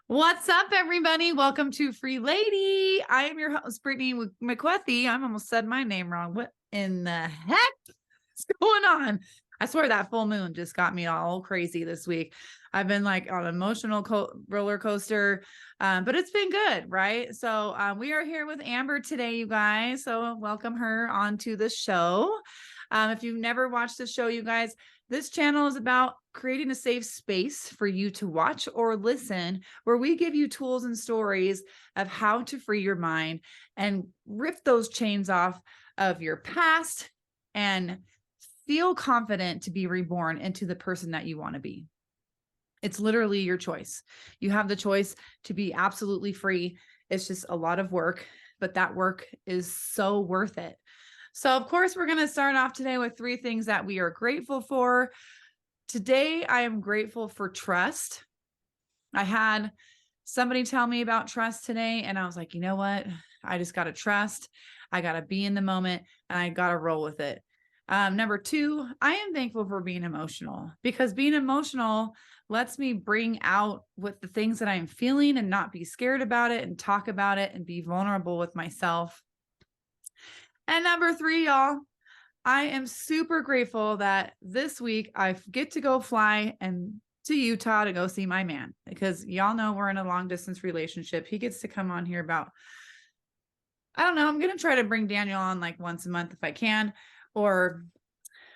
What's up, everybody? Welcome to Free Lady. I am your host, Brittany McQuethy. I almost said my name wrong. What in the heck is going on? I swear that full moon just got me all crazy this week. I've been like on an emotional roller coaster, but it's been good, right? So we are here with Amber today, you guys. So welcome her onto the show. If you've never watched the show, you guys, this channel is about creating a safe space for you to watch or listen, where we give you tools and stories of how to free your mind and rip those chains off of your past and feel confident to be reborn into the person that you want to be. It's literally your choice. You have the choice to be absolutely free. It's just a lot of work, but that work is so worth it. So, of course, we're going to start off today with 3 things that we are grateful for. Today, I am grateful for trust. I had somebody tell me about trust today, and I was like, you know what? I just got to trust. I got to be in the moment, and I got to roll with it. Number 2, I am thankful for being emotional, because being emotional lets me bring out with the things that I'm feeling and not be scared about it and talk about it and be vulnerable with myself. And number 3, y'all, I am super grateful that this week I get to go fly and to Utah to go see my man, because y'all know we're in a long distance relationship. He gets to come on here about, I don't know, I'm going to try to bring Daniel on like once a month if I can, or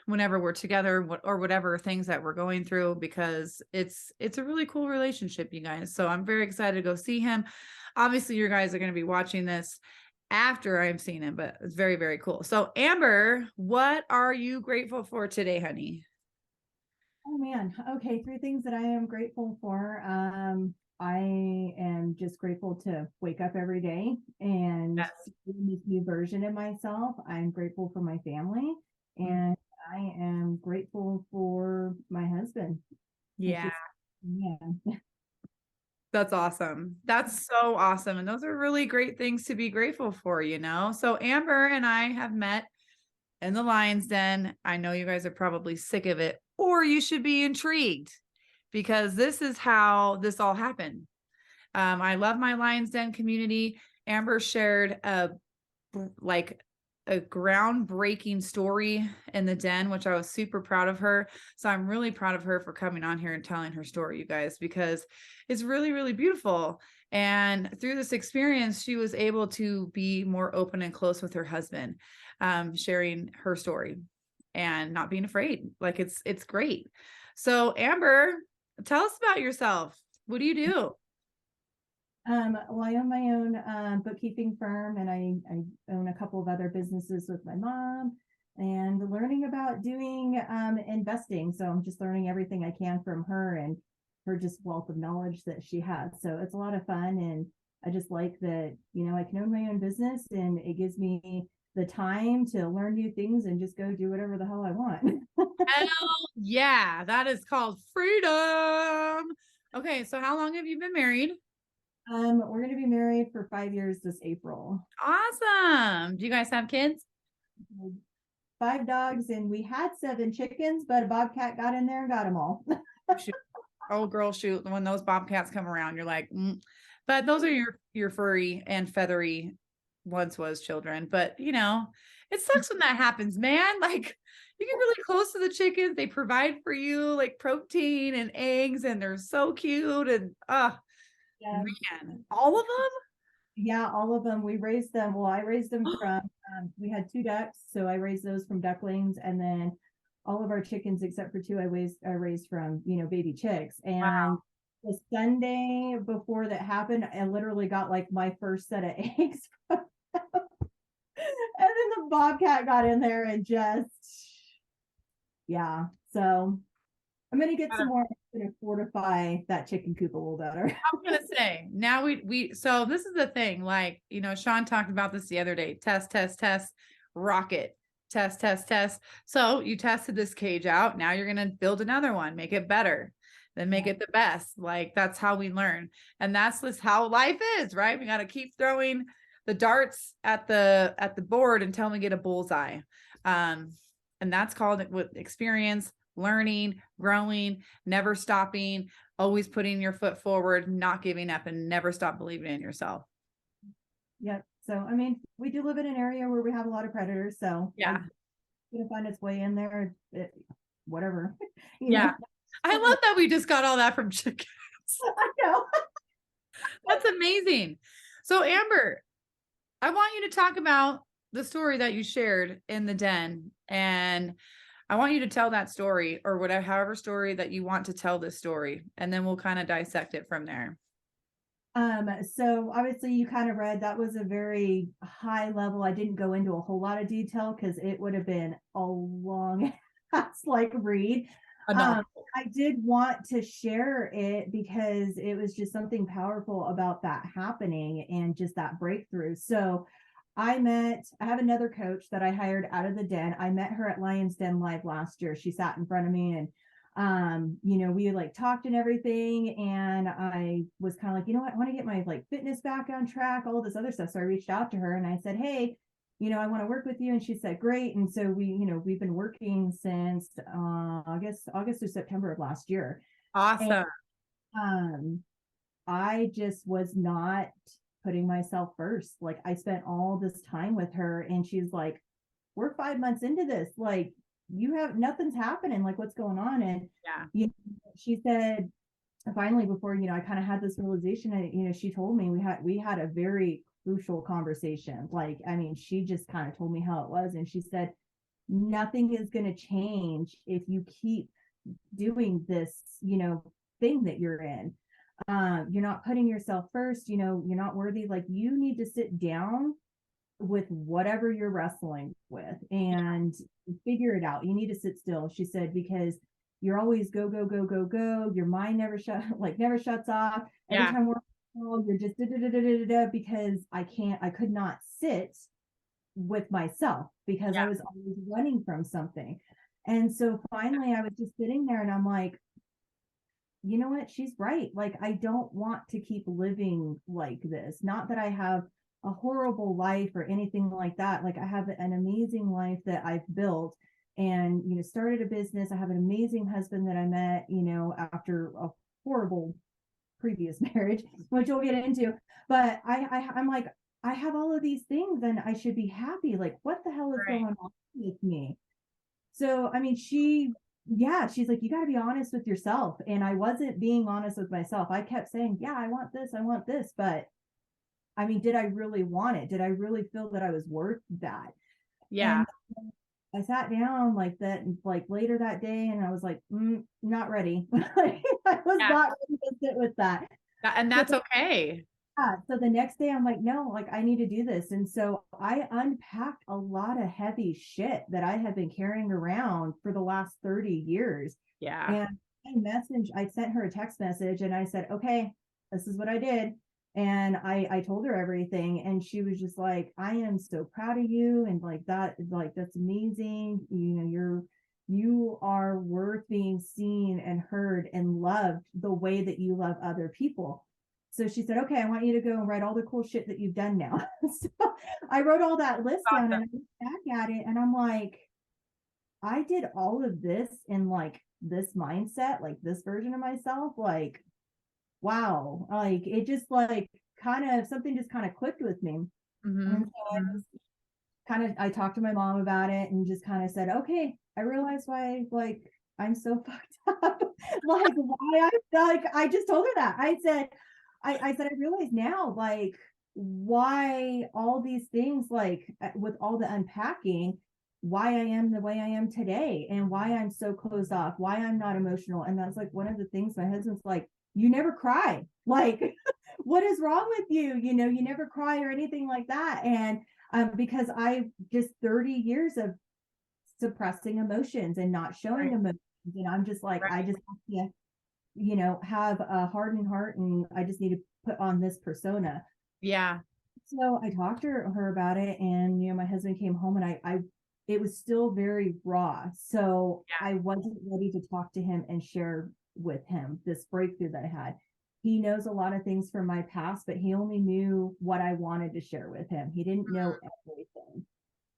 whenever we're together, or whatever things that we're going through, because it's a really cool relationship, you guys. So I'm very excited to go see him. Obviously, you guys are going to be watching this after I've seen him, but it's very, very cool. So Amber, what are you grateful for today, honey? Oh man. Okay, 3 things that I am grateful for. I am just grateful to wake up every day and Yes. see this new version of myself. I'm grateful for my family, and I am grateful for my husband. It's Yeah, just, man. that's awesome. That's so awesome. And those are really great things to be grateful for, you know? So Amber and I have met in the Lion's Den. I know you guys are probably sick of it, or you should be intrigued, because this is how this all happened. I love my Lion's Den community. Amber shared like a groundbreaking story in the den, which I was super proud of her. So I'm really proud of her for coming on here and telling her story, you guys, because it's really, really beautiful. And through this experience, she was able to be more open and close with her husband, sharing her story and not being afraid. Like it's great. So Amber, tell us about yourself. What do you do? Well, I own my own bookkeeping firm, and I own a couple of other businesses with my mom, and learning about doing investing. So I'm just learning everything I can from her and her just wealth of knowledge that she has. So it's a lot of fun, and I just like that, I can own my own business, and it gives me the time to learn new things and just go do whatever the hell I want. Hell yeah, that is called freedom. Okay, so how long have you been married? We're going to be married for 5 years this April. Awesome. Do you guys have kids? 5 dogs, and we had 7 chickens, but a bobcat got in there and got them all. Shoot. Oh, girl, shoot. When those bobcats come around, you're like, But those are your furry and feathery once was children. But it sucks when that happens, man. Like you get really close to the chickens. They provide for you like protein and eggs, and they're so cute. And Yeah, man, all of them? yeah, all of them. We raised them. Well, I raised them from. We had 2 ducks, so I raised those from ducklings, and then all of our chickens except for 2, I raised from baby chicks. And Wow. the Sunday before that happened, I literally got like my first set of eggs, and then the bobcat got in there and just, yeah. So I'm gonna get some more. I'm gonna fortify that chicken coop a little better. I'm gonna say now we so this is the thing, like Sean talked about this the other day. Test, test, test, rocket, test, test, test. So you tested this cage out. Now you're gonna build another one, make it better, then make Yeah. it the best. Like that's how we learn. And that's just how life is, right? We gotta keep throwing the darts at the board until we get a bullseye. And that's called with experience, learning, growing, never stopping, always putting your foot forward, not giving up, and never stop believing in yourself. Yep. So, I mean, we do live in an area where we have a lot of predators. So, Yeah. it's going to find its way in there, whatever. Yeah. I love that we just got all that from chickens. I know. That's amazing. So, Amber, I want you to talk about the story that you shared in the den. And I want you to tell that story, or whatever, however story that you want to tell this story. And then we'll kind of dissect it from there. So obviously you kind of read that was a very high level. I didn't go into a whole lot of detail because it would have been a long ass like read. I did want to share it because it was just something powerful about that happening and just that breakthrough. So I have another coach that I hired out of the den. I met her at Lion's Den Live last year. She sat in front of me and we like talked and everything. And I was kind of like, you know what, I want to get my like fitness back on track, all this other stuff. So I reached out to her and I said, hey, I want to work with you. And she said, great. And so we've been working since August or September of last year. Awesome. And I just was not putting myself first. Like I spent all this time with her and she's like, we're 5 months into this. Like nothing's happening. Like what's going on? And she said, finally, before, I kind of had this realization, and, she told me we had a very crucial conversation. Like, I mean, she just kind of told me how it was. And she said, nothing is going to change if you keep doing this, thing that you're in. You're not putting yourself first, you're not worthy. Like you need to sit down with whatever you're wrestling with and figure it out. You need to sit still. She said, because you're always go, go, go, go, go. Your mind never shuts off. Every time you're just because I could not sit with myself because I was always running from something. And so finally I was just sitting there and I'm like, you know what? She's right. Like, I don't want to keep living like this. Not that I have a horrible life or anything like that. Like I have an amazing life that I've built and, started a business. I have an amazing husband that I met, after a horrible previous marriage, which we'll get into. But I'm like, I have all of these things and I should be happy. Like, what the hell is going on with me? So, I mean, she's like, you got to be honest with yourself. And I wasn't being honest with myself. I kept saying, yeah, I want this. But I mean, did I really want it? Did I really feel that I was worth that? Yeah. And I sat down like that, like later that day, and I was like, not ready. I was not ready to sit with that. And that's okay. Yeah. So the next day I'm like, no, like I need to do this. And so I unpacked a lot of heavy shit that I have been carrying around for the last 30 years. Yeah. And I sent her a text message and I said, okay, this is what I did. And I told her everything. And she was just like, I am so proud of you. And like that's amazing. You are worth being seen and heard and loved the way that you love other people. So she said, okay, I want you to go and write all the cool shit that you've done now. So I wrote all that list down and I looked back at it and I'm like, I did all of this in like this mindset, like this version of myself. Like, wow. Like it just like something just kind of clicked with me. And so I talked to my mom about it and just kind of said, okay, I realized why like I'm so fucked up. Like why I just told her that. I said, I realize now, like, why all these things, like, with all the unpacking, why I am the way I am today and why I'm so closed off, why I'm not emotional. And that's like one of the things my husband's like, you never cry. Like, what is wrong with you? You never cry or anything like that. And because I just 30 years of suppressing emotions and not showing emotions. And I'm just like, I just have to have a hardened heart and I just need to put on this persona. Yeah. So I talked to her about it and, my husband came home and it was still very raw. So I wasn't ready to talk to him and share with him this breakthrough that I had. He knows a lot of things from my past, but he only knew what I wanted to share with him. He didn't know everything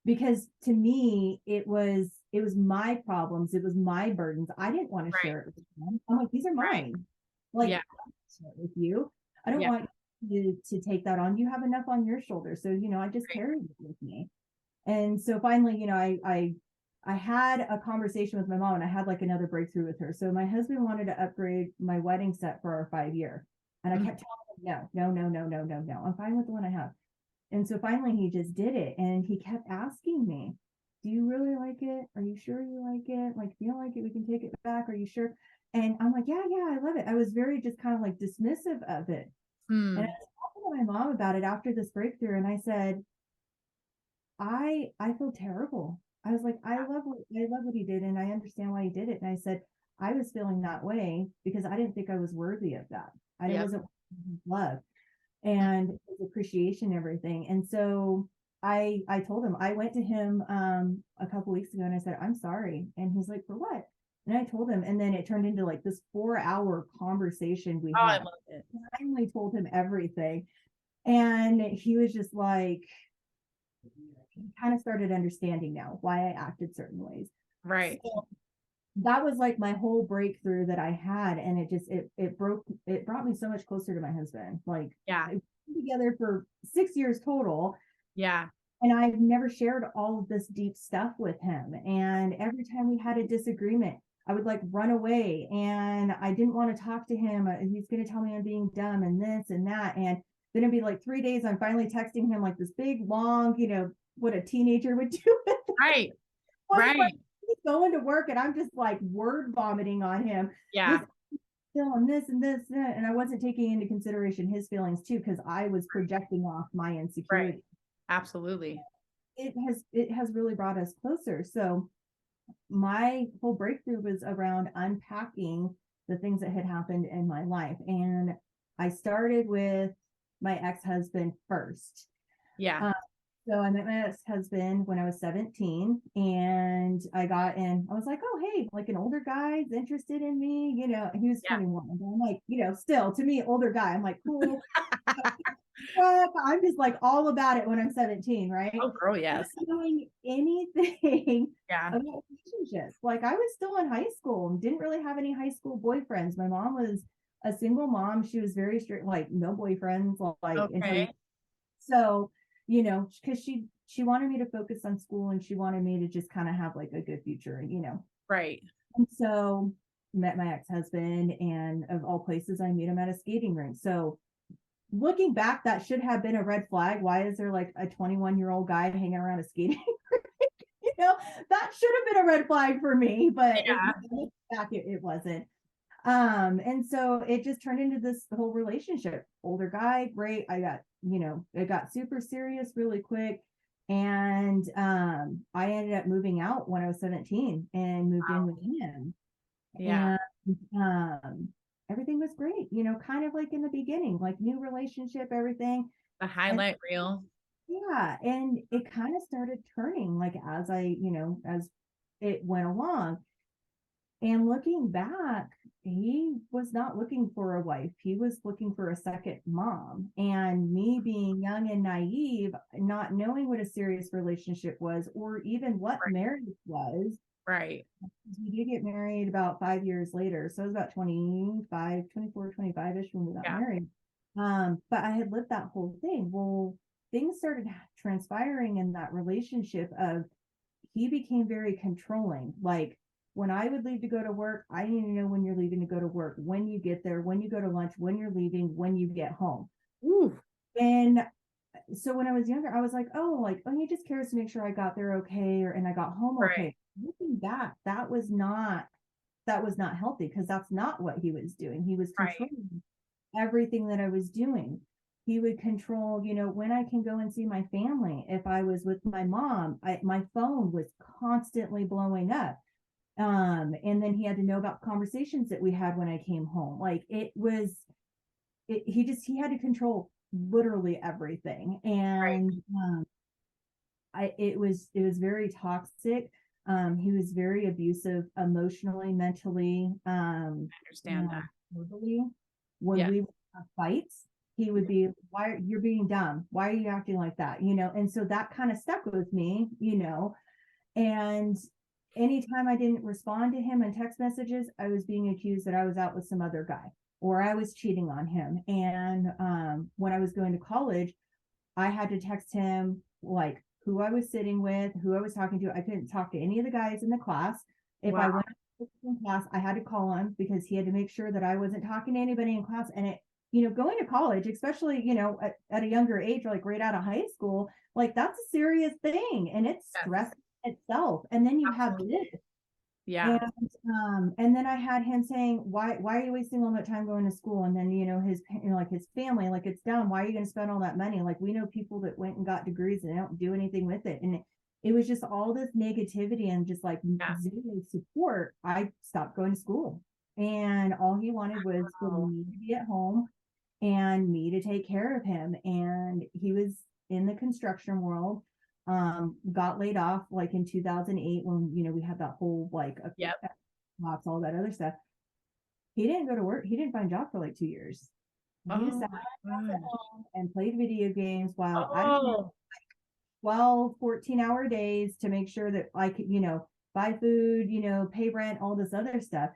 because to me, it was it was my problems, it was my burdens. I didn't want to Right. share it with them. I'm like, these are Right. mine. Like, Yeah. I don't share it with you. I don't Yeah. want you to take that on. You have enough on your shoulders. So, I just Right. carried it with me. And so finally, I had a conversation with my mom, and I had like another breakthrough with her. So my husband wanted to upgrade my wedding set for our 5-year. And I Mhm. kept telling him, no, no, no, no, no, no, no. I'm fine with the one I have. And so finally he just did it. And he kept asking me, do you really like it? Are you sure you like it? Like, if you don't like it, we can take it back. Are you sure? And I'm like, yeah, yeah, I love it. I was very just kind of like dismissive of it. And I Hmm. was talking to my mom about it after this breakthrough. And I said, I feel terrible. I was like, I love what he did, and I understand why he did it. And I said, I was feeling that way because I didn't think I was worthy of that. I Yep. wasn't love Mm. and his appreciation and everything. And so I told him, I went to him a couple weeks ago and I said, I'm sorry. And he's like, for what? And I told him, and then it turned into like this 4-hour conversation we Oh, I had. love it. I finally told him everything. And he was just like, he kind of started understanding now why I acted certain ways. Right. So that was like my whole breakthrough that I had. And it brought me so much closer to my husband. Like, Yeah. we've been together for 6 years total. Yeah. And I've never shared all of this deep stuff with him. And every time we had a disagreement, I would like run away and I didn't want to talk to him. He's going to tell me I'm being dumb and this and that. And then it'd be like 3 days. I'm finally texting him like this big, long, what a teenager would do. Right. One of Right. he's going to work and I'm just like word vomiting on him. Yeah. This feeling this and this and that. And I wasn't taking into consideration his feelings too, because I was projecting off my Right. insecurity. Absolutely. It has really brought us closer. So my whole breakthrough was around unpacking the things that had happened in my life. And I started with my ex-husband first. Yeah. Uh, so I met my ex-husband when I was 17 and I got in, I was like, oh, hey, like an older guy's interested in me. He was Yeah. 21. And I'm like, still to me, older guy. I'm like, cool. I'm just like all about it when I'm 17, right? Oh, girl, yes. Not knowing anything Yeah. about relationships. Like I was still in high school and didn't really have any high school boyfriends. My mom was a single mom. She was very strict, like no boyfriends, like until Okay. so, because she wanted me to focus on school and she wanted me to just kind of have like a good future. Right. And so met my ex-husband and of all places, I meet him at a skating rink. So looking back, that should have been a red flag. Why is there like a 21-year-old guy hanging around a skating? you know, that should have been a red flag for me, but Yeah. back, it wasn't. And so it just turned into this whole relationship. Older guy, great. It got super serious really quick. And I ended up moving out when I was 17 and moved in with him. Yeah. And um everything was great, kind of like in the beginning, like new relationship, everything. The And highlight reel. yeah, and it kind of started turning like as it went along. And looking back, he was not looking for a wife. He was looking for a second mom. And me being young and naive, not knowing what a serious relationship was or even what Right. marriage was. Right. We did get married about 5 years later. So it was about 25, 24, 25-ish when we got Yeah. married. But I had lived that whole thing. Well, things started transpiring in that relationship of he became very controlling. Like when I would leave to go to work, I need to know when you're leaving to go to work, when you get there, when you go to lunch, when you're leaving, when you get home. Ooh. And so when I was younger, I was like, oh, he just cares to make sure I got there okay and I got home Right. okay. Looking back, that was not healthy because that's not what he was doing. He was Right. controlling everything that I was doing. He would control, when I can go and see my family. If I was with my mom, my phone was constantly blowing up. And then he had to know about conversations that we had when I came home. Like he had to control literally everything. Right. And it was very toxic. He was very abusive emotionally, mentally, I understand that. verbally. When Yeah. we would have fights, he would be, why you're being dumb? Why are you acting like that? And so that kind of stuck with me, and anytime I didn't respond to him in text messages, I was being accused that I was out with some other guy or I was cheating on him. And when I was going to college, I had to text him like who I was sitting with, who I was talking to. I couldn't talk to any of the guys in the class. If I Wow. went in class, I had to call him because he had to make sure that I wasn't talking to anybody in class. And it, going to college, especially, at a younger age, like right out of high school, like that's a serious thing and it's Yes. stress itself. And then you have Absolutely. this. Yeah. And then I had him saying, why are you wasting all that time going to school? And then, like his family, like it's dumb. Why are you going to spend all that money? Like we know people that went and got degrees and they don't do anything with it. And it was just all this negativity and just like Yeah. zero support. I stopped going to school and all he wanted was for Wow. me to be at home and me to take care of him. And he was in the construction world, got laid off like in 2008 when, we had that whole like Yep. lots, all that other stuff. He didn't go to work. He didn't find a job for like 2 years. He just Oh sat my at gosh. home and played video games while I worked Oh, 12, 14-hour days to make sure that I could, buy food, pay rent, all this other stuff.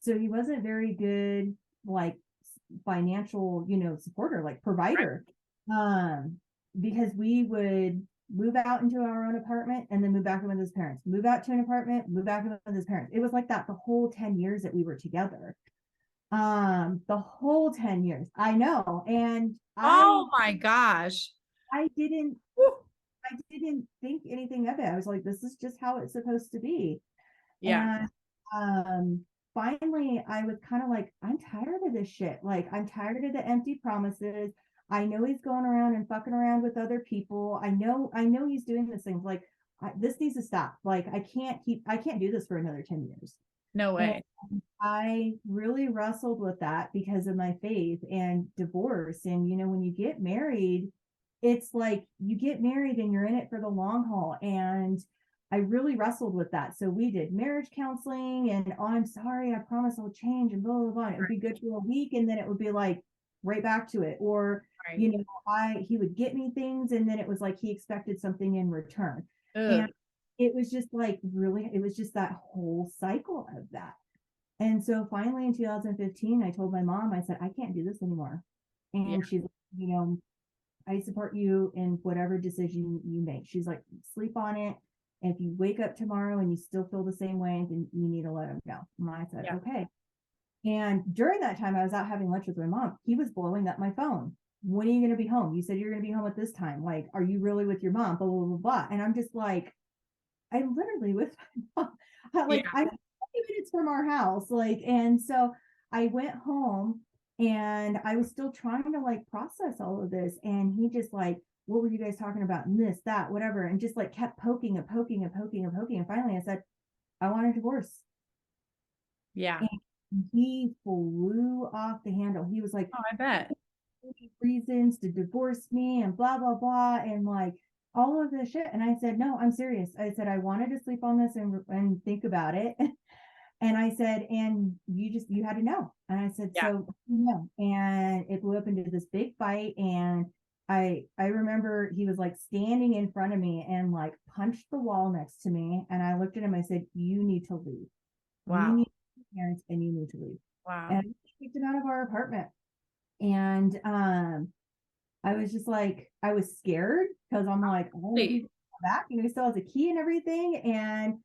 So he wasn't very good, like financial, supporter, like right. provider. Because we would move out into our own apartment and then move back in with his parents, move out to an apartment, move back in with his parents. It was like that the whole 10 years that we were together. The whole 10 years. I know. And Oh my gosh. I didn't Woo. I didn't think anything of it. I was like, this is just how it's supposed to be. Yeah. And finally, I was kind of like, I'm tired of this shit. Like, I'm tired of the empty promises. I know he's going around and fucking around with other people. I know he's doing this thing. Like, this needs to stop. Like, I can't do this for another 10 years. No And way. I really wrestled with that because of my faith and divorce. And, when you get married, it's like you get married and you're in it for the long haul. And I really wrestled with that. So we did marriage counseling and oh, I'm sorry, I promise I'll change and blah, blah, blah. And it would be good for a week. And then it would be like right back to it. Or, Right. he would get me things and then it was like he expected something in return. Ugh. And it was just like really, it was just that whole cycle of that. And so finally in 2015, I told my mom, I said, I can't do this anymore. Yeah. And she's, I support you in whatever decision you make. She's like, sleep on it. And if you wake up tomorrow and you still feel the same way, then you need to let him know. And I said, Yeah. okay. And during that time, I was out having lunch with my mom. He was blowing up my phone. When are you going to be home? You said you're going to be home at this time. Like, are you really with your mom? Blah, blah, blah, blah. And I'm just like, I literally with my mom. Like, Yeah. I'm 20 minutes from our house. Like, and so I went home and I was still trying to like process all of this. And he just like, what were you guys talking about? And this, that, whatever. And just like kept poking and poking and poking and poking. And finally I said, I want a divorce. Yeah. And he flew off the handle. He was like, Oh, I bet. reasons to divorce me and blah, blah, blah. And like all of this shit. And I said, no, I'm serious. I said, I wanted to sleep on this and think about it. And I said, and you had to know. And I said, Yeah. so no. And it blew up into this big fight. And I remember he was like standing in front of me and like punched the wall next to me. And I looked at him, I said, you need to leave. You Wow. need parents and you need to leave. Wow. And I kicked him out of our apartment. And I was just like, I was scared because I'm like, oh, he's back, he still has a key and everything. And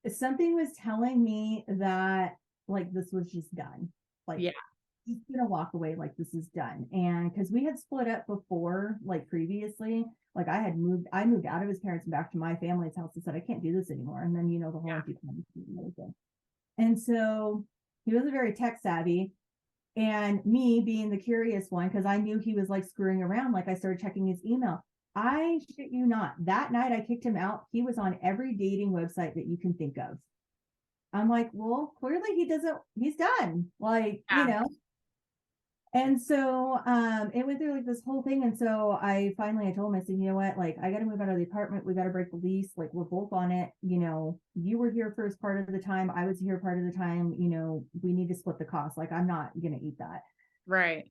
something was telling me that like this was just done. Like Yeah. he's gonna walk away like this is done. And because we had split up before, like previously, like I moved out of his parents and back to my family's house and said, I can't do this anymore. And then the whole empty thing. And so he wasn't very tech savvy. And me being the curious one, because I knew he was like screwing around, like I started checking his email. I shit you not. That night I kicked him out. He was on every dating website that you can think of. I'm like, well, clearly he's done. Like, Yeah. And so it went through like this whole thing. And so I told him, I said, you know what, like I gotta move out of the apartment, we gotta break the lease, like we're both on it, you were here first part of the time, I was here part of the time, we need to split the cost. Like I'm not gonna eat that. Right.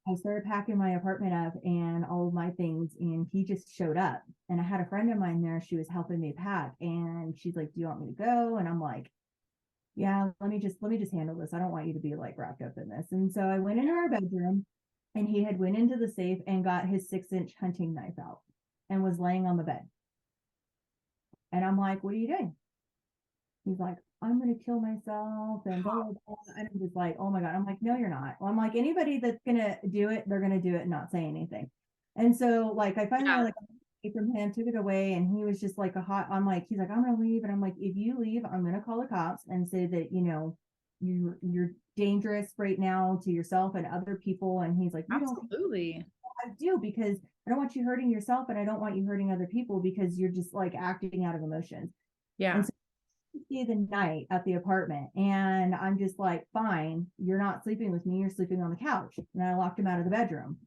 I started packing my apartment up and all of my things, and he just showed up. And I had a friend of mine there. She was helping me pack, and she's like, "Do you want me to go?" And I'm like, "Yeah, let me just handle this. I don't want you to be like wrapped up in this." And so I went into our bedroom, and he had went into the safe and got his 6-inch hunting knife out and was laying on the bed. And I'm like, "What are you doing?" He's like, "I'm going to kill myself and blah, blah, blah." And I'm just like, "Oh my God." I'm like, "No, you're not." Well, I'm like, anybody that's going to do it, they're going to do it and not say anything. And so like, I finally Yeah, like from him, took it away, and he was just like I'm like, he's like, "I'm going to leave." And I'm like, "If you leave, I'm going to call the cops and say that, you're dangerous right now to yourself and other people." And he's like, "You don't." absolutely. I do, because I don't want you hurting yourself, and I don't want you hurting other people, because you're just like acting out of emotions. And Yeah. so stay the night at the apartment, and I'm just like, "Fine, you're not sleeping with me, you're sleeping on the couch." And I locked him out of the bedroom,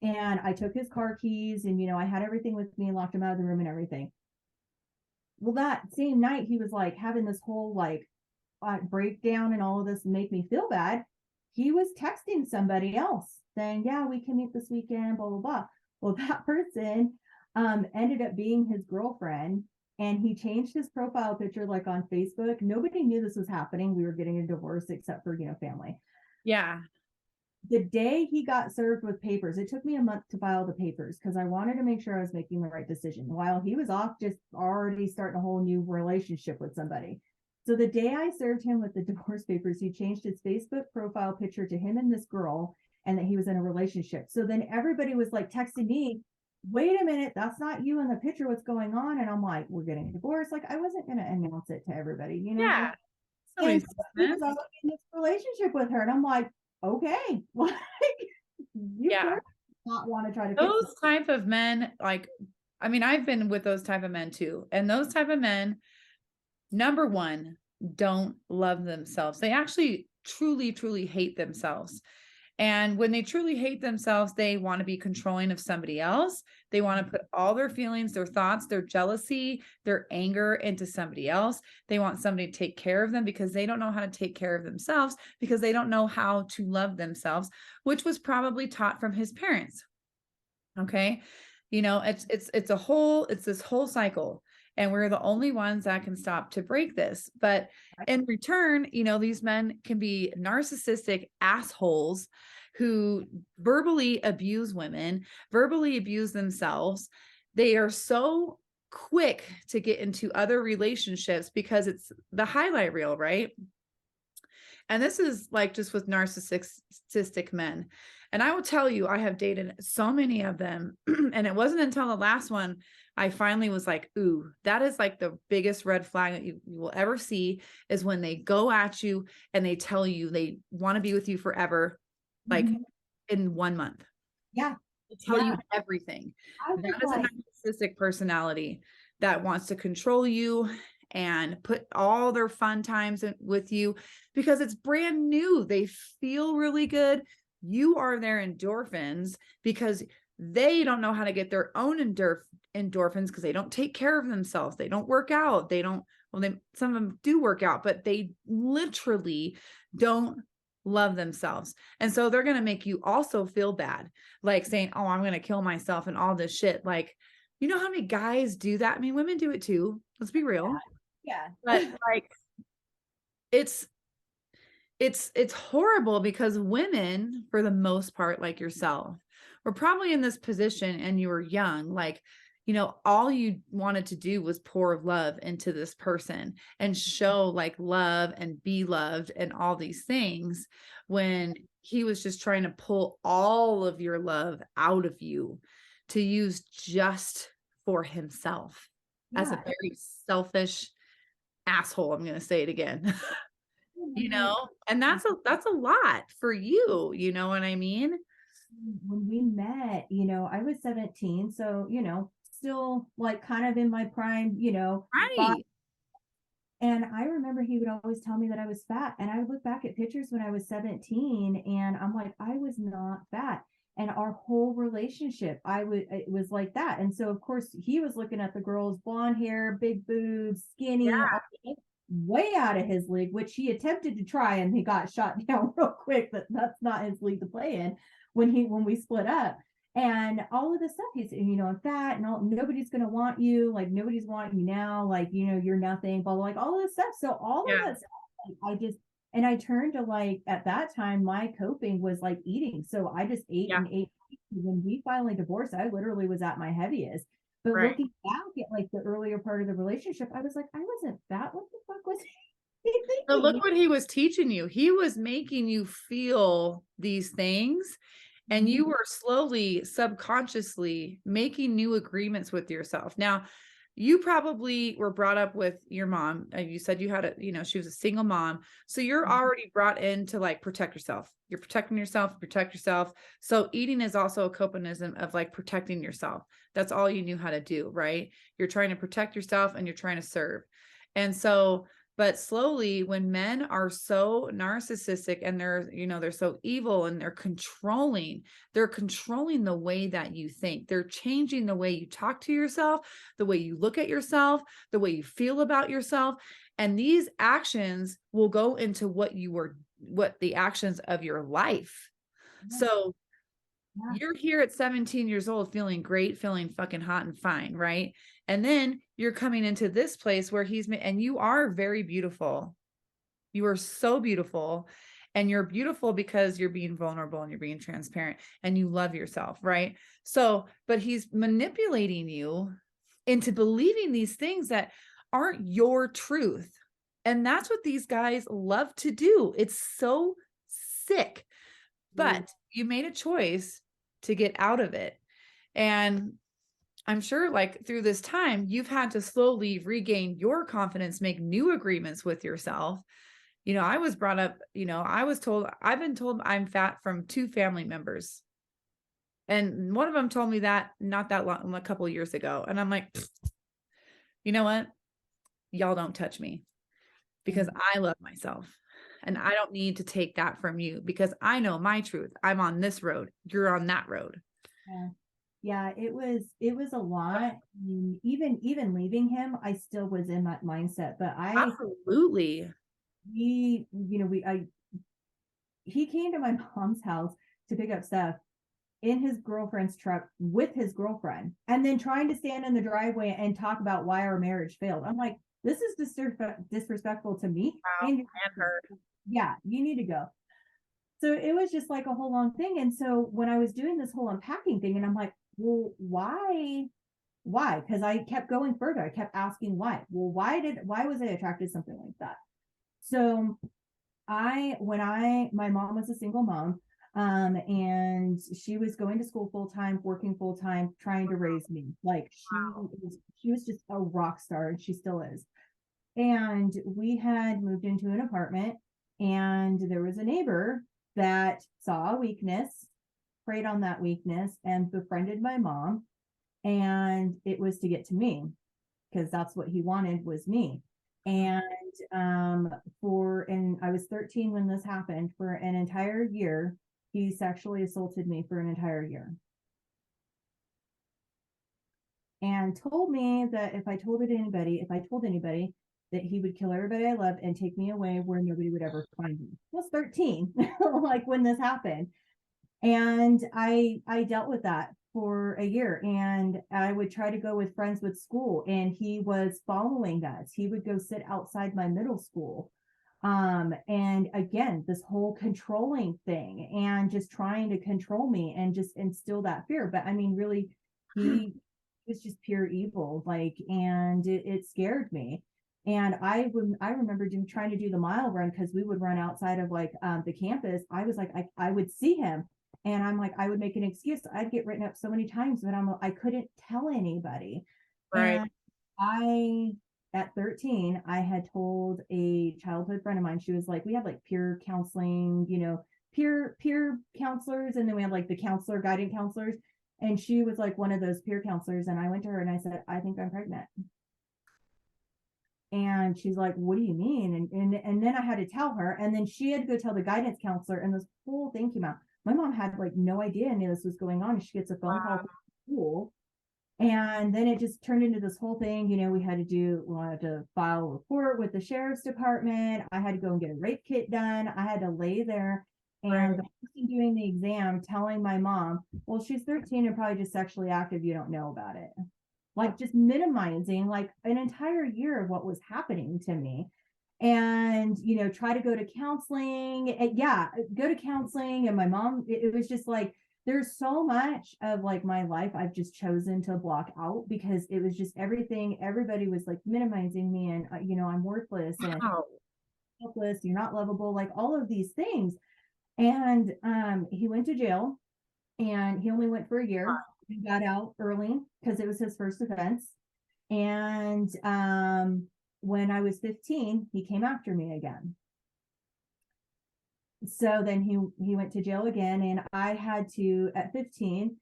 and I took his car keys, and I had everything with me, and locked him out of the room and everything. Well, that same night he was like having this whole like breakdown and all of this, make me feel bad. He was texting somebody else saying, "Yeah, we can meet this weekend, blah blah blah." Well, that person ended up being his girlfriend, and he changed his profile picture like on Facebook. Nobody knew this was happening. We were getting a divorce except for family. Yeah. The day he got served with papers, it took me a month to file the papers because I wanted to make sure I was making the right decision while he was off just already starting a whole new relationship with somebody. So the day I served him with the divorce papers, he changed his Facebook profile picture to him and this girl, and that he was in a relationship. So then everybody was like texting me, "Wait a minute, that's not you in the picture. What's going on?" And I'm like, "We're getting divorced." Like, I wasn't going to announce it to everybody. Yeah. And Nobody's so he was business. already in this relationship with her. And I'm like, "Okay, like, you Yeah. clearly not want to try to fix Those it." type of men, like, I mean, I've been with those type of men too. And those type of men, number one, don't love themselves. They actually truly, truly hate themselves. And when they truly hate themselves, they want to be controlling of somebody else. They want to put all their feelings, their thoughts, their jealousy, their anger into somebody else. They want somebody to take care of them because they don't know how to take care of themselves, because they don't know how to love themselves, which was probably taught from his parents. Okay. It's this whole cycle. And we're the only ones that can stop to break this. But in return, these men can be narcissistic assholes who verbally abuse women, verbally abuse themselves. They are so quick to get into other relationships because it's the highlight reel, right? And this is like just with narcissistic men. And I will tell you, I have dated so many of them. And it wasn't until the last one I finally was like, ooh, that is like the biggest red flag that you will ever see, is when they go at you and they tell you they want to be with you forever, like Mhm. in 1 month. Yeah. They tell you Yeah. everything. I was That is a like, narcissistic personality that wants to control you and put all their fun times with you because it's brand new. They feel really good. You are their endorphins because they don't know how to get their own endorphins because they don't take care of themselves. They don't work out. They don't, well, some of them do work out, but they literally don't love themselves. And so they're going to make you also feel bad, like saying, "Oh, I'm going to kill myself," and all this shit. Like, you know how many guys do that? I mean, women do it too. Let's be real. yeah. But like, it's it's horrible because women, for the most part, like yourself, were probably in this position and you were young, like, all you wanted to do was pour love into this person and show like love and be loved and all these things, when he was just trying to pull all of your love out of you to use just for himself, as a Yeah. very selfish asshole. I'm going to say it again. And like, And that's a lot for you, you know what I mean? when we met, I was 17. So, still like kind of in my prime, but Right. and I remember he would always tell me that I was fat. And I would look back at pictures when I was 17, and I'm like, I was not fat. And our whole relationship, it was like that. And so, of course, he was looking at the girls, blonde hair, big boobs, skinny, Yeah. way out of his league, which he attempted to try and he got shot down real quick. That's not his league to play in. when we split up. And all of this stuff, he's, I'm fat and nobody's going to want you. Like, nobody's wanting you now. Like, you're nothing, but like all of this stuff. So all of that stuff, like, and I turned to, like, at that time, my coping was like eating. So I just ate and ate. When we finally divorced, I literally was at my heaviest. But looking back at like the earlier part of the relationship, I was like, I wasn't fat. What the fuck was he So thinking? look what he was teaching you. He was making you feel these things, and you were slowly, subconsciously making new agreements with yourself. Now, you probably were brought up with your mom. You said you had she was a single mom. So you're already brought in to like protect yourself. You're protecting yourself, protect yourself. So eating is also a copanism of like protecting yourself. That's all you knew how to do, right? You're trying to protect yourself and you're trying to serve. And so, but slowly, when men are so narcissistic and they're so evil and they're controlling the way that you think. They're changing the way you talk to yourself, the way you look at yourself, the way you feel about yourself. And these actions will go into what the actions of your life. So you're here at 17 years old, feeling great, feeling fucking hot and fine, right? And then you're coming into this place where and you are very beautiful. You are so beautiful. And you're beautiful because you're being vulnerable and you're being transparent and you love yourself, right? So, but he's manipulating you into believing these things that aren't your truth. And that's what these guys love to do. It's so sick. But you made a choice to get out of it. And I'm sure like through this time, you've had to slowly regain your confidence, make new agreements with yourself. I was brought up, I've been told I'm fat from 2 family members. And one of them told me that not that long, a couple of years ago. And I'm like, you know what? Y'all don't touch me because I love myself. And I don't need to take that from you because I know my truth. I'm on this road. You're on that road. Yeah, it was a lot. Even leaving him, I still was in that mindset. But absolutely, he came to my mom's house to pick up stuff in his girlfriend's truck with his girlfriend, and then trying to stand in the driveway and talk about why our marriage failed. I'm like, this is disrespectful to me and her. Yeah, you need to go. So it was just like a whole long thing. And so when I was doing this whole unpacking thing, and I'm like, well, why? Because I kept going further. I kept asking why. Well, why was I attracted to something like that? So my mom was a single mom, and she was going to school full time, working full time, trying to raise me. Like she was just a rock star, and she still is. And we had moved into an apartment, and there was a neighbor that saw a weakness, preyed on that weakness, and befriended my mom. And it was to get to me, because that's what he wanted, was me. And I was 13 when this happened. For an entire year, he sexually assaulted me for an entire year. And told me that if I told anybody, that he would kill everybody I loved and take me away where nobody would ever find me. I was 13, like when this happened. And I dealt with that for a year, and I would try to go with friends with school, and he was following us. He would go sit outside my middle school. And again, this whole controlling thing and just trying to control me and just instill that fear. But I mean, really, he was just pure evil, like, and it scared me. And I remember trying to do the mile run, because we would run outside of like the campus. I was like, I would see him, and I'm like, I would make an excuse. I'd get written up so many times, but I couldn't tell anybody. Right. And at 13, I had told a childhood friend of mine. She was like, we have like peer counseling, peer counselors, and then we have like the counselor, guidance counselors. And she was like one of those peer counselors. And I went to her and I said, I think I'm pregnant. And she's like, what do you mean? And then I had to tell her, and then she had to go tell the guidance counselor, and this whole thing came out. My mom had like no idea any of this was going on. She gets a phone call from school, and then it just turned into this whole thing. We had to file a report with the sheriff's department. I had to go and get a rape kit done. I had to lay there And the person doing the exam telling my mom, well, she's 13 and probably just sexually active. You don't know about it. Like just minimizing like an entire year of what was happening to me. And, try to go to counseling. And yeah, go to counseling. And my mom, it was just like, there's so much of like my life I've just chosen to block out because it was just everything. Everybody was like minimizing me and, I'm worthless and Wow. helpless. You're not lovable, like all of these things. And he went to jail and he only went for a year. He got out early because it was his first offense. And when I was 15, he came after me again. So then he went to jail again, and I had to at 15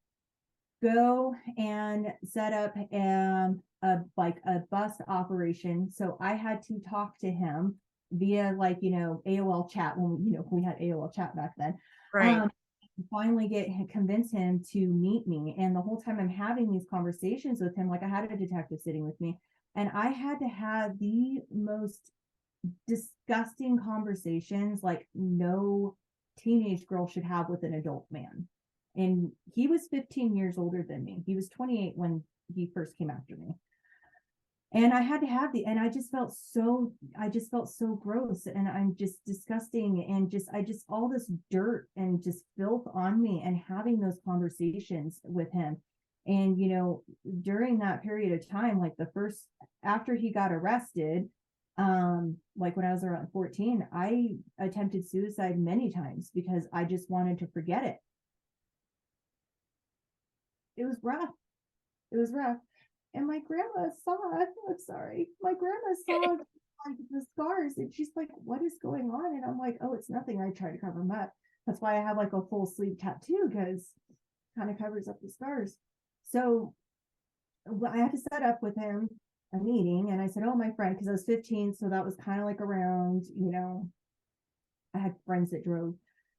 go and set up a bus operation. So I had to talk to him via like AOL chat when we had AOL chat back then. Right. Finally convince him to meet me. And the whole time I'm having these conversations with him, like I had a detective sitting with me, and I had to have the most disgusting conversations like no teenage girl should have with an adult man. And he was 15 years older than me. He was 28 when he first came after me. And I had to have and I just felt so gross, and I'm just disgusting, and I just all this dirt and just filth on me, and having those conversations with him. And during that period of time, like after he got arrested, like when I was around 14, I attempted suicide many times because I just wanted to forget it. It was rough. It was rough. And my grandma saw, I'm sorry, my grandma saw like the scars, and she's like, what is going on? And I'm like, oh, it's nothing. I try to cover them up. That's why I have like a full sleeve tattoo, because it kind of covers up the scars. So I had to set up with him a meeting, and I said, oh, my friend, because I was 15, so that was kind of like around, I had friends that drove,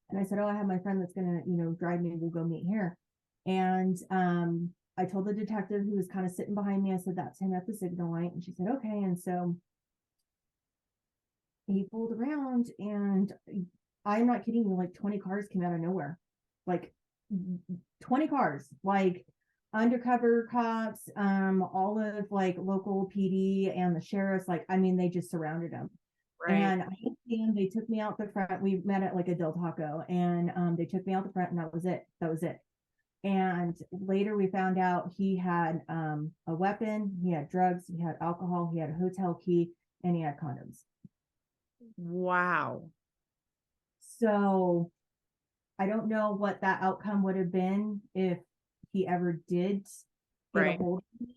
and I said, oh, I have my friend that's gonna, drive me, we'll go meet here. And I told the detective who was kind of sitting behind me, I said, that's him at the signal light. And she said, okay. And so he pulled around, and I'm not kidding you, like 20 cars came out of nowhere. Like 20 cars, like undercover cops, all of like local PD and the sheriffs, like, I mean, they just surrounded him. Right. And they took me out the front. We met at like a Del Taco, and they took me out the front, and that was it. That was it. And later we found out he had a weapon, he had drugs, he had alcohol, he had a hotel key, and he had condoms. Wow. So I don't know what that outcome would have been if he ever did get a hold of me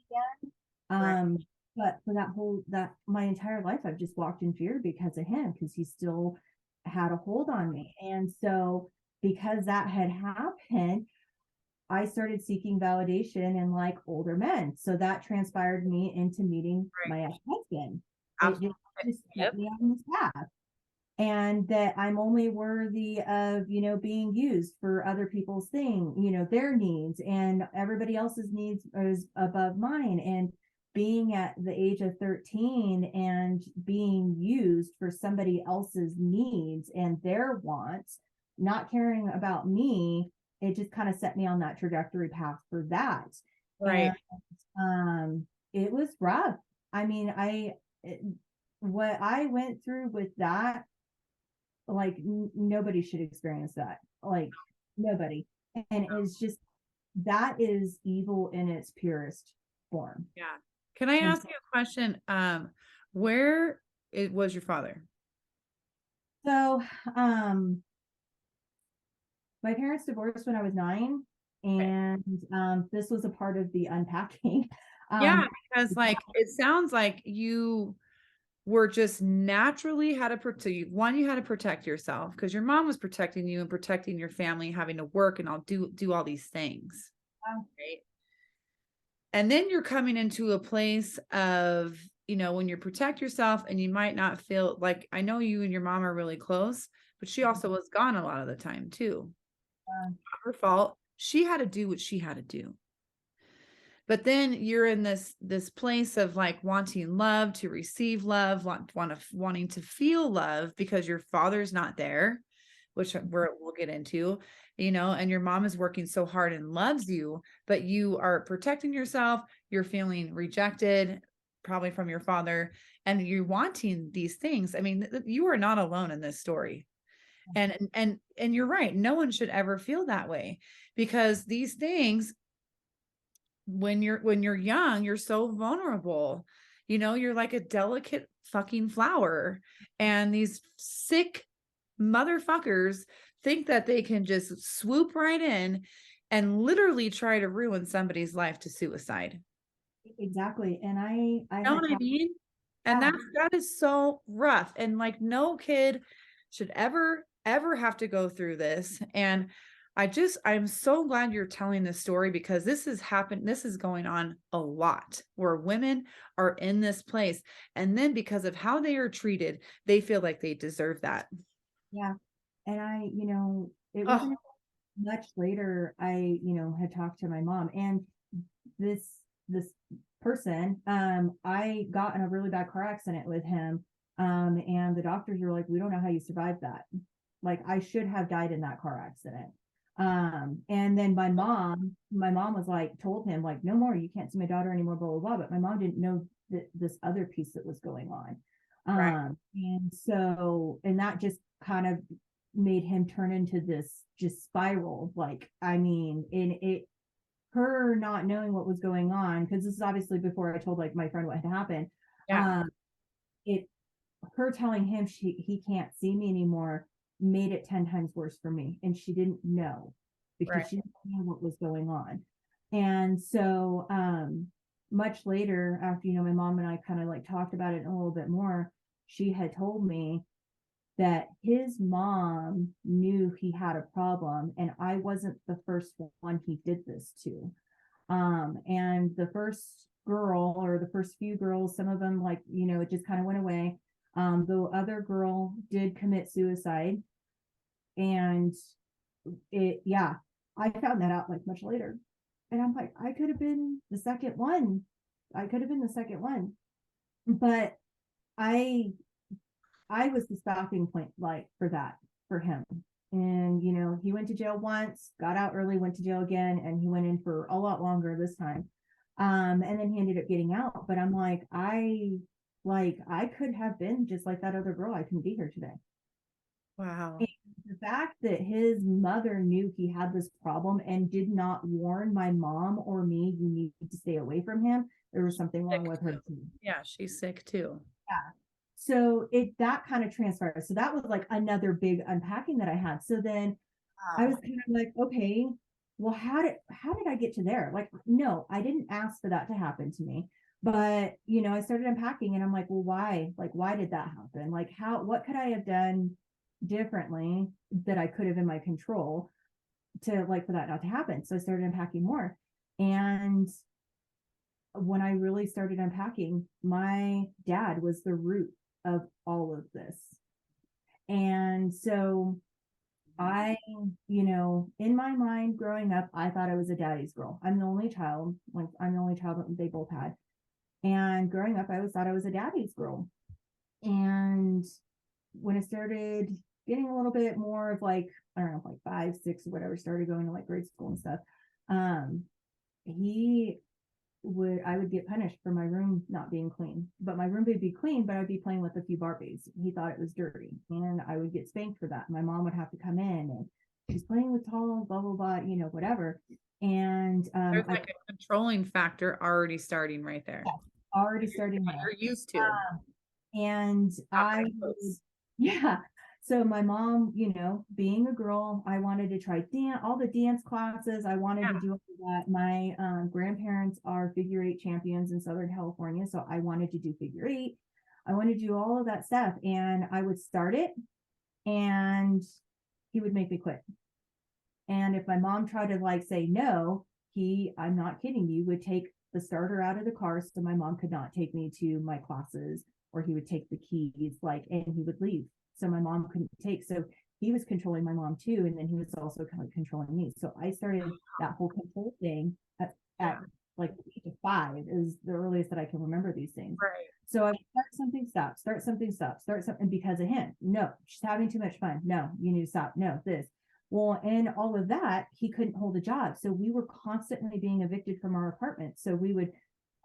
again. But for that my entire life, I've just walked in fear because of him, because he still had a hold on me. And so because that had happened, I started seeking validation in like older men. So that transpired me into meeting my ex-husband. It just set me on this path. And that I'm only worthy of, being used for other people's their needs, and everybody else's needs is above mine. And being at the age of 13 and being used for somebody else's needs and their wants, not caring about me, it just kind of set me on that trajectory path for that. Right. And it was rough. I mean, what I went through with that, like nobody should experience that, like nobody. And it's just, that is evil in its purest form. Yeah. Can I ask you a question? Where was your father? So my parents divorced when I was 9, and this was a part of the unpacking. Yeah, because like it sounds like you were just naturally had to protect you. One, you had to protect yourself because your mom was protecting you and protecting your family, having to work and all do all these things. Right. And then you're coming into a place of, when you protect yourself, and you might not feel like, I know you and your mom are really close, but she also was gone a lot of the time too. Not her fault. She had to do what she had to do. But then you're in this place of like wanting love, to receive love, wanting to feel love because your father's not there. which we'll get into, and your mom is working so hard and loves you, but you are protecting yourself. You're feeling rejected, probably from your father, and you're wanting these things. I mean, you are not alone in this story. And you're right. No one should ever feel that way, because these things, when you're young, you're so vulnerable. You're like a delicate fucking flower, and these sick motherfuckers think that they can just swoop right in and literally try to ruin somebody's life to suicide. Exactly. And I You know had what I talked, mean? And yeah, that is so rough. And like, no kid should ever have to go through this. And I'm so glad you're telling this story, because this has happened. This is going on a lot, where women are in this place. And then because of how they are treated, they feel like they deserve that. yeah. And it Oh, wasn't much later had talked to my mom, and this this person, I got in a really bad car accident with him. And the doctors were like, we don't know how you survived that. Like, I should have died in that car accident. And then my mom was like, told him like, no more, you can't see my daughter anymore, blah blah blah. But my mom didn't know that this other piece that was going on. right. And that just kind of made him turn into this just spiral. Like, I mean, in it, her not knowing what was going on, because this is obviously before I told like my friend what had happened. Yeah. Um, it Her telling him he can't see me anymore made it 10 times worse for me, and she didn't know, Right. because she didn't know what was going on. And so much later, after my mom and I kind of like talked about it a little bit more, she had told me that his mom knew he had a problem, and I wasn't the first one he did this to. And the first girl, or the first few girls, some of them, like, it just kind of went away. The other girl did commit suicide. And yeah, I found that out like much later. And I'm like, I could have been the second one. I could have been the second one. But I I was the stopping point, like, for that, for him. And he went to jail once, got out early, went to jail again, and he went in for a lot longer this time. And then he ended up getting out. But I'm like, I could have been just like that other girl. I couldn't be here today. And Wow. the fact that his mother knew he had this problem and did not warn my mom or me, you need to stay away from him. There was something wrong Sick with her too. too. Yeah, she's sick too. Yeah. So that kind of transpired. So that was like another big unpacking that I had. So then I Wow. was kind of like, okay, well, how did I get to there? Like, no, I didn't ask for that to happen to me. But I started unpacking, and I'm like, well, why? Like, why did that happen? Like, what could I have done differently that I could have in my control to, like, for that not to happen? So I started unpacking more. And when I really started unpacking, my dad was the root of all of this. And so I, in my mind growing up, I thought I was a daddy's girl. I'm the only child. Like, I'm the only child that they both had. And growing up, I always thought I was a daddy's girl. And when I started getting a little bit more of, like, I don't know, like 5, 6, or whatever, started going to like grade school and stuff, um, he I would get punished for my room not being clean. But my room would be clean, but I'd be playing with a few Barbies. He thought it was dirty, and I would get spanked for that. My mom would have to come in, and she's playing with toys, blah blah blah, whatever. And There's I like a controlling factor already starting right there. already starting What there. you're used to. And Not I that would, close. yeah. So my mom, being a girl, I wanted to try all the dance classes. I wanted Yeah. to do all that. My grandparents are figure eight champions in Southern California, so I wanted to do figure eight. I wanted to do all of that stuff, and I would start it, and he would make me quit. And if my mom tried to, like, say no, I'm not kidding you, would take the starter out of the car so my mom could not take me to my classes, or he would take the keys, like, and he would leave. So my mom couldn't take. So he was controlling my mom too. And then he was also kind of controlling me. So I started that whole control thing at Yeah. like 3 to 5 is the earliest that I can remember these things. Right. So I would start something, start something because of him. No, she's having too much fun. No, you need to stop. No, this. Well, and all of that, he couldn't hold a job. So we were constantly being evicted from our apartment. So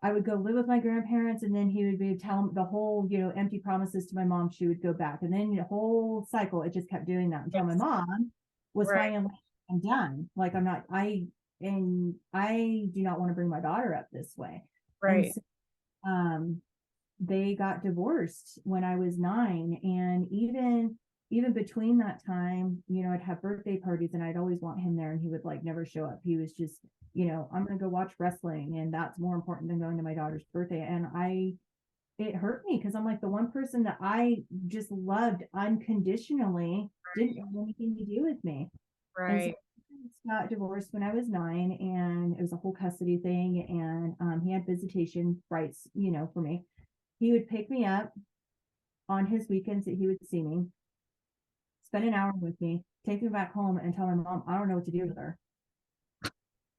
I would go live with my grandparents, and then he would be telling the whole, empty promises to my mom. She would go back, and then the whole cycle. It just kept doing that until my mom was Right. finally, I'm done. Like I do not want to bring my daughter up this way. And Right. so, they got divorced when I was 9, and even between that time, I'd have birthday parties and I'd always want him there, and he would like never show up. He was just, I'm gonna go watch wrestling, and that's more important than going to my daughter's birthday. And it hurt me because I'm like, the one person that I just loved unconditionally didn't have anything to do with me. And so Right. got divorced when I was 9, and it was a whole custody thing. And he had visitation rights, for me. He would pick me up on his weekends that he would see me, spend an hour with me, take me back home, and tell my mom, I don't know what to do with her.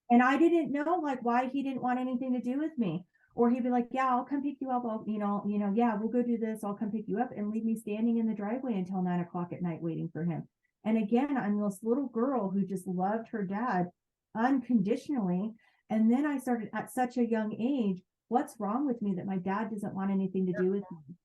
And I didn't know like why he didn't want anything to do with me. Or he'd be like, yeah, I'll come pick you up. Yeah, we'll go do this. I'll come pick you up, and leave me standing in the driveway until 9 o'clock at night waiting for him. And again, I'm this little girl who just loved her dad unconditionally. And then I started at such a young age, what's wrong with me that my dad doesn't want anything to do with me?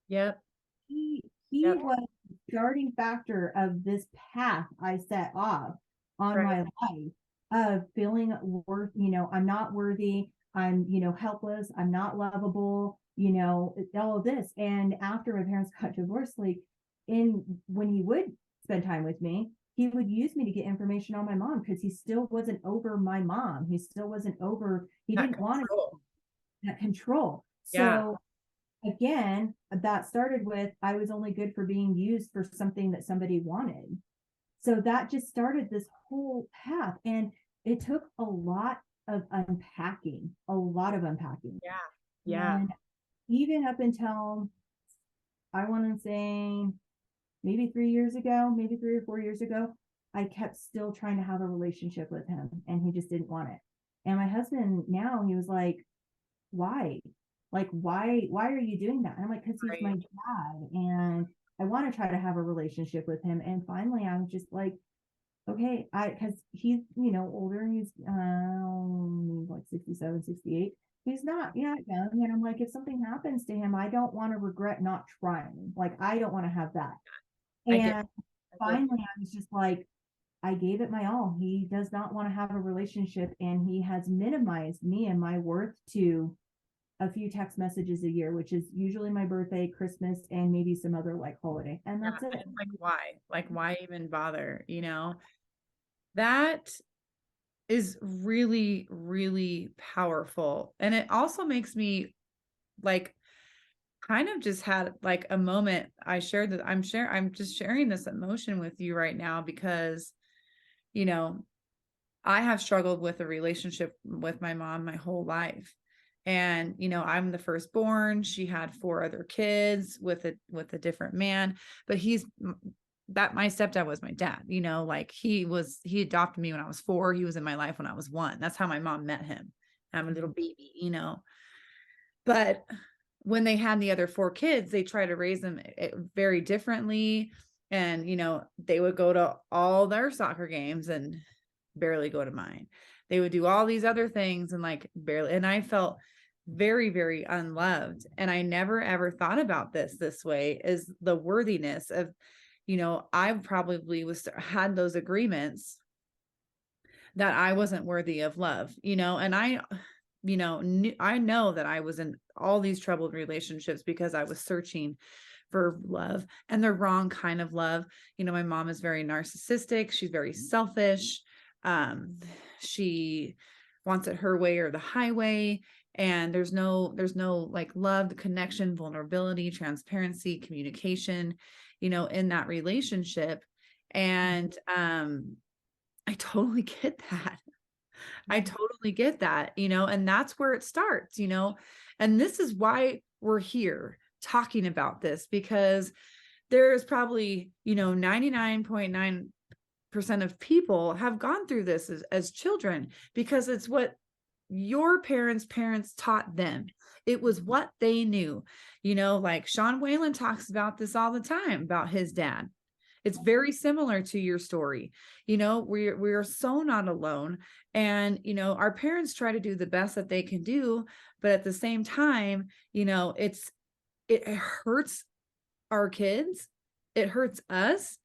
Yep. He Yep. was the starting factor of this path I set off on my life of feeling worth, I'm not worthy, I'm, helpless, I'm not lovable, all of this. And after my parents got divorced, like when he would spend time with me, he would use me to get information on my mom, because he still wasn't over my mom. He still wasn't over, he That didn't want control. that control. Yeah. So again, that started with, I was only good for being used for something that somebody wanted. So that just started this whole path. And it took a lot of unpacking, a lot of unpacking. Yeah. Yeah. And even up until, I want to say, maybe 3 years ago, maybe 3 or 4 years ago, I kept still trying to have a relationship with him, and he just didn't want it. And my husband now, he was like, why? Like, why are you doing that? And I'm like, because he's my Right. dad, and I want to try to have a relationship with him. And finally, I was just like, okay, because he's, older, he's like 67, 68. He's not young. And I'm like, if something happens to him, I don't want to regret not trying. Like, I don't want to have that. I get. And I get. finally, I was just like, I gave it my all. He does not want to have a relationship, and he has minimized me and my worth to a few text messages a year, which is usually my birthday, Christmas, and maybe some other like holiday. And Yeah. that's it. And like, why? Like, why even bother? That is really, really powerful. And it also makes me like kind of just had like a moment. I'm just sharing this emotion with you right now because, you know, I have struggled with a relationship with my mom my whole life. And, I'm the firstborn. She had 4 other kids with a different man, but my stepdad was my dad, like he adopted me when I was 4. He was in my life when I was 1. That's how my mom met him. I'm a little baby. But when they had the other 4 kids, they tried to raise them very differently. And, they would go to all their soccer games and barely go to mine. They would do all these other things and like barely. And I felt very, very unloved. And I never ever thought about this way, is the worthiness of, I probably had those agreements that I wasn't worthy of love, and I know that I was in all these troubled relationships because I was searching for love, and the wrong kind of love. My mom is very narcissistic. She's very selfish. She wants it her way or the highway. And there's no like love, connection, vulnerability, transparency, communication, in that relationship. And, I totally get that. I totally get that, and that's where it starts, and this is why we're here talking about this, because there's probably, 99.9% of people have gone through this as children, because it's what your parents taught them. It was what they knew. Like Sean Whalen talks about this all the time about his dad. It's very similar to your story. We're so not alone. And, our parents try to do the best that they can do. But at the same time, it hurts our kids. It hurts us.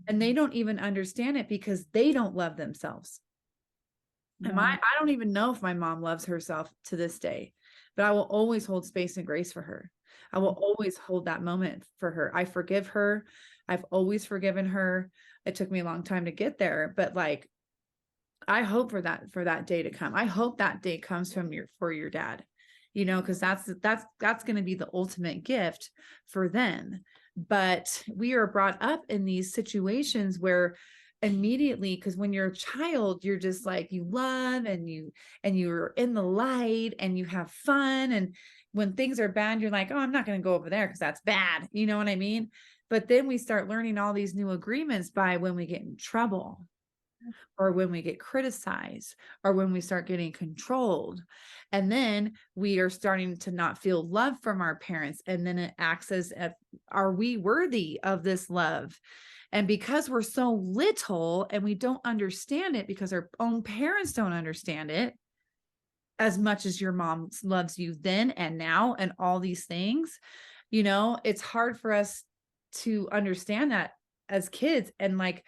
And they don't even understand it because they don't love themselves. And I don't even know if my mom loves herself to this day, but I will always hold space and grace for her. I will always hold that moment for her. I forgive her. I've always forgiven her. It took me a long time to get there, but like, I hope for that day to come. I hope that day comes for your dad, because that's going to be the ultimate gift for them. But we are brought up in these situations where immediately, because when you're a child, you're just like, you love and you're in the light and you have fun. And when things are bad, you're like, oh, I'm not going to go over there because that's bad. You know what I mean? But then we start learning all these new agreements by when we get in trouble, or when we get criticized, or when we start getting controlled. And then we are starting to not feel love from our parents. And then it acts as if, are we worthy of this love? And because we're so little and we don't understand it, because our own parents don't understand it as much as your mom loves you then and now and all these things, it's hard for us to understand that as kids. And like,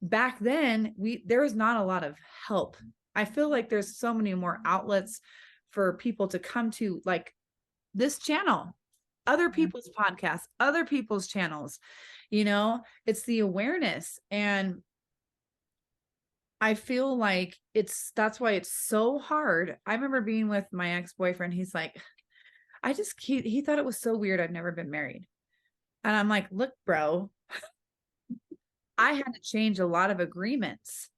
back then there was not a lot of help. I feel like there's so many more outlets for people to come to, like this channel, other people's podcasts, other people's channels. It's the awareness. And I feel like that's why it's so hard. I remember being with my ex-boyfriend. He's like, he thought it was so weird I'd never been married. And I'm like, look, bro, I had to change a lot of agreements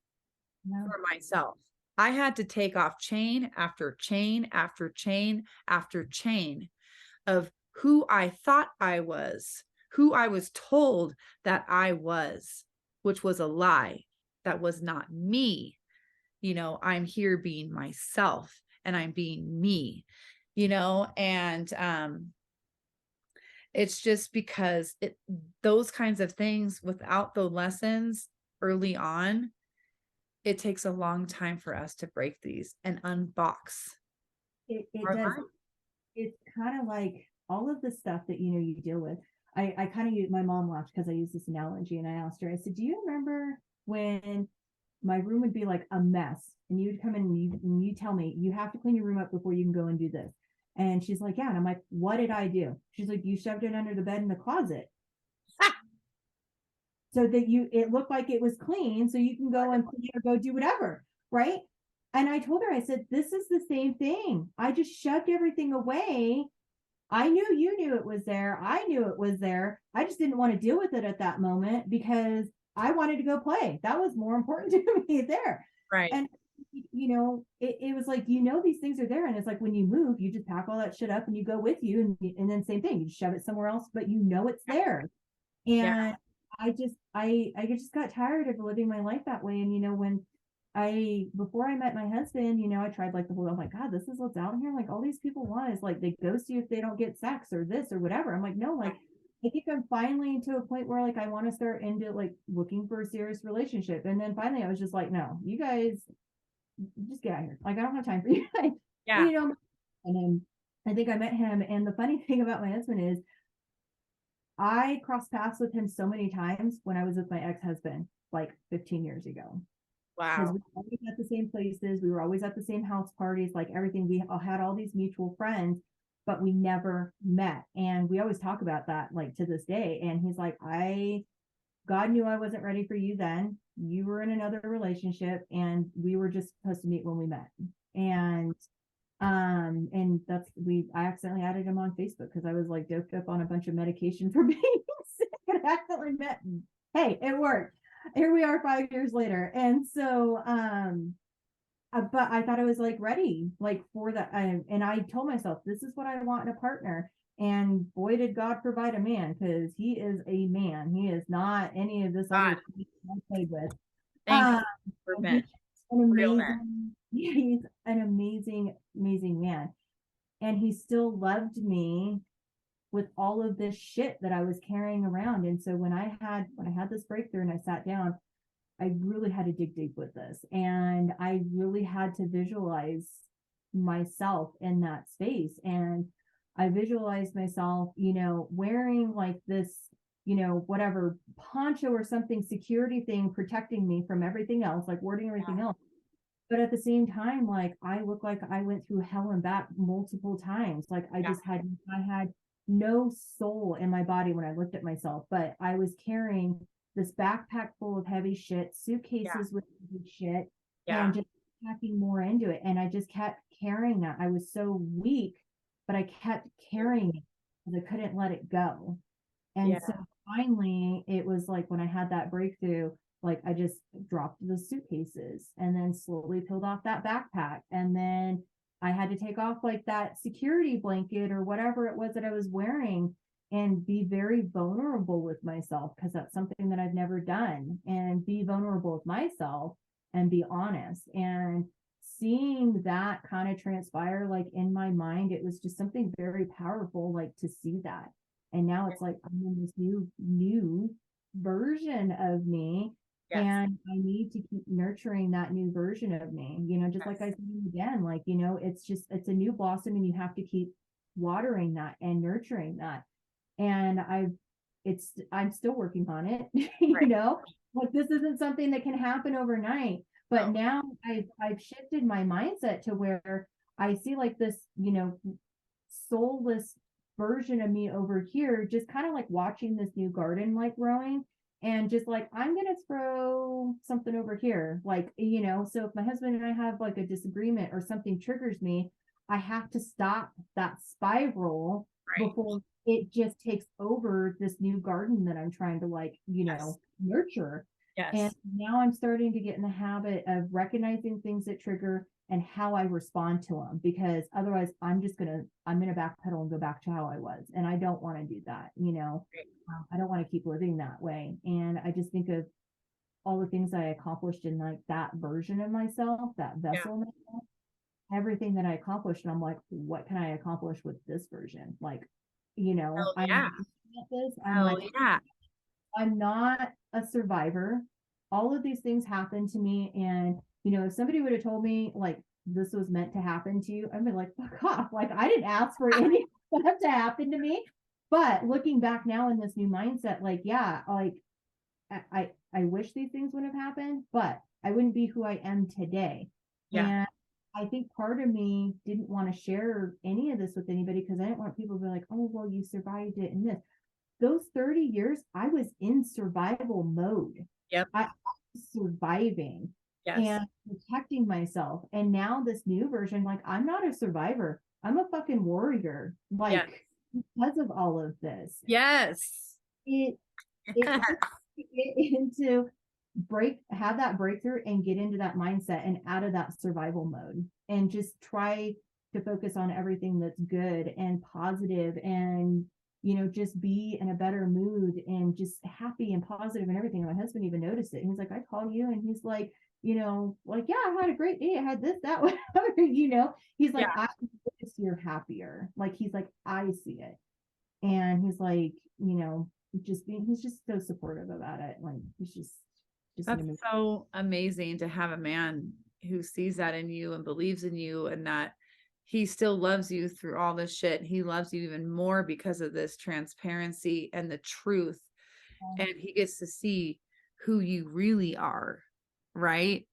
for myself. I had to take off chain after chain after chain after chain of who I thought I was, who I was told that I was, which was a lie. That was not me. I'm here being myself and I'm being me, and it's just because those kinds of things, without the lessons early on, it takes a long time for us to break these and unbox. It does. It's kind of like all of the stuff that you deal with. I kind of use, my mom laughed because I use this analogy, and I asked her, I said, do you remember when my room would be like a mess and you'd come in and you tell me you have to clean your room up before you can go and do this? And she's like, yeah. And I'm like, what did I do? She's like, you shoved it under the bed in the closet so that it looked like it was clean so you can go and clean or go do whatever, right? And I told her, I said, this is the same thing. I just shoved everything away. I knew you knew it was there. I knew it was there. I just didn't want to deal with it at that moment because I wanted to go play. That was more important to me there. Right. And it was like, these things are there. And it's like, when you move, you just pack all that shit up and you go with you. And then same thing, you shove it somewhere else, but it's there. And I just got tired of living my life that way. And, when before I met my husband, I tried like the whole, I'm like, God, this is what's out here. Like all these people want is like, they ghost you if they don't get sex or this or whatever. I'm like, no, like, I think I'm finally to a point where like, I want to start into like looking for a serious relationship. And then finally I was just like, no, you guys just get out of here. Like, I don't have time for you. Yeah. And then I think I met him. And the funny thing about my husband is I crossed paths with him so many times when I was with my ex-husband, like 15 years ago. Because Wow. we were always at the same places. We were always at the same house parties, like everything. We all had all these mutual friends, but we never met. And we always talk about that, like to this day. And he's like, God knew I wasn't ready for you then. You were in another relationship and we were just supposed to meet when we met. And I accidentally added him on Facebook because I was like doped up on a bunch of medication for being sick and accidentally met him. Hey, it worked. Here we are 5 years later. And so but I thought I was like ready like for that. And I told myself, this is what I want in a partner. And boy, did God provide a man, because he is a man. He is not any of this other I played with. Thank you for He, Ben. an realness. amazing, he's an amazing, amazing man. And he still loved me with all of this shit that I was carrying around. And so when I had this breakthrough and I sat down, I really had to dig deep with this. And I really had to visualize myself in that space. And I visualized myself, wearing like this, whatever poncho or something, security thing protecting me from everything else, like warding everything else. But at the same time, like I look like I went through hell and back multiple times. Like Yeah. I had no soul in my body when I looked at myself, but I was carrying this backpack full of heavy shit, Yeah. suitcases with heavy shit, Yeah. and just packing more into it. And I just kept carrying that. I was so weak, but I kept carrying it because I couldn't let it go. And so Yeah. finally, it was like when I had that breakthrough, like I just dropped the suitcases and then slowly peeled off that backpack. And then I had to take off like that security blanket or whatever it was that I was wearing and be very vulnerable with myself because that's something that I've never done, and be vulnerable with myself and be honest. And seeing that kind of transpire like in my mind, it was just something very powerful, like to see that. And now it's like I'm in this new version of me, Yes. and I need to keep nurturing that new version of me, just like I Yes. said again, like, it's a new blossom and you have to keep watering that and nurturing that. And I'm still working on it, Right. like this isn't something that can happen overnight. But No. now I've shifted my mindset to where I see like this, soulless version of me over here, just kind of like watching this new garden like growing, and just like I'm gonna throw something over here, like, so if my husband and I have like a disagreement or something triggers me, I have to stop that spiral Right. before it just takes over this new garden that I'm trying to, like, Yes. nurture. And Yes. now I'm starting to get in the habit of recognizing things that trigger and how I respond to them, because otherwise I'm gonna backpedal and go back to how I was, and I don't want to do that. Right. I don't want to keep living that way. And I just think of all the things I accomplished in like that version of myself, that Yeah. vessel, everything that I accomplished, and I'm like, what can I accomplish with this version? Like, Hell I'm yeah. looking at this, I'm Hell like, yeah. I'm not a survivor. All of these things happened to me. And, if somebody would have told me like this was meant to happen to you, I'd be like, fuck off. Like, I didn't ask for any of that to happen to me. But looking back now in this new mindset, like, yeah, like I wish these things would have happened, but I wouldn't be who I am today. Yeah. And I think part of me didn't want to share any of this with anybody because I didn't want people to be like, oh, well, you survived it and this. Those 30 years, I was in survival mode. Yep. I was surviving Yes. and protecting myself. And now this new version, like, I'm not a survivor. I'm a fucking warrior. Yeah. Like, because of all of this, Yes. it it took it into have that breakthrough and get into that mindset and out of that survival mode and just try to focus on everything that's good and positive, and just be in a better mood and just happy and positive and everything. My husband even noticed it. He's like, I call you, and he's like, like, yeah, I had a great day, I had this, that, whatever. He's like, Yeah. I notice you're happier. Like, he's like, I see it. And he's like, he's just so supportive about it. Like, he's just an That's amazing. so amazing to have a man who sees that in you and believes in you, and that he still loves you through all this shit. He loves you even more because of this transparency and the truth. And he gets to see who you really are. Right.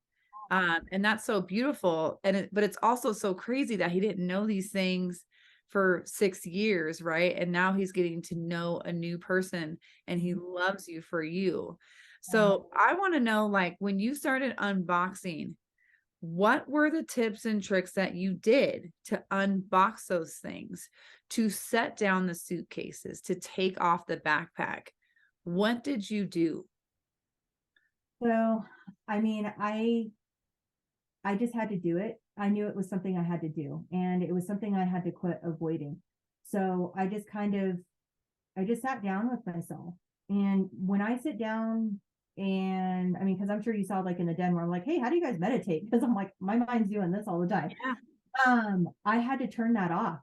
And that's so beautiful. But it's also so crazy that he didn't know these things for 6 years, right? And now he's getting to know a new person, and he loves you for you. So I want to know, like, when you started unboxing, what were the tips and tricks that you did to unbox those things, to set down the suitcases, to take off the backpack? What did you do? So, I mean, I just had to do it. I knew it was something I had to do, and it was something I had to quit avoiding. So I just sat down with myself. And when I sit down And I mean, because I'm sure you saw like in the den where I'm like, hey, how do you guys meditate? Because I'm like, my mind's doing this all the time. Yeah. I had to turn that off.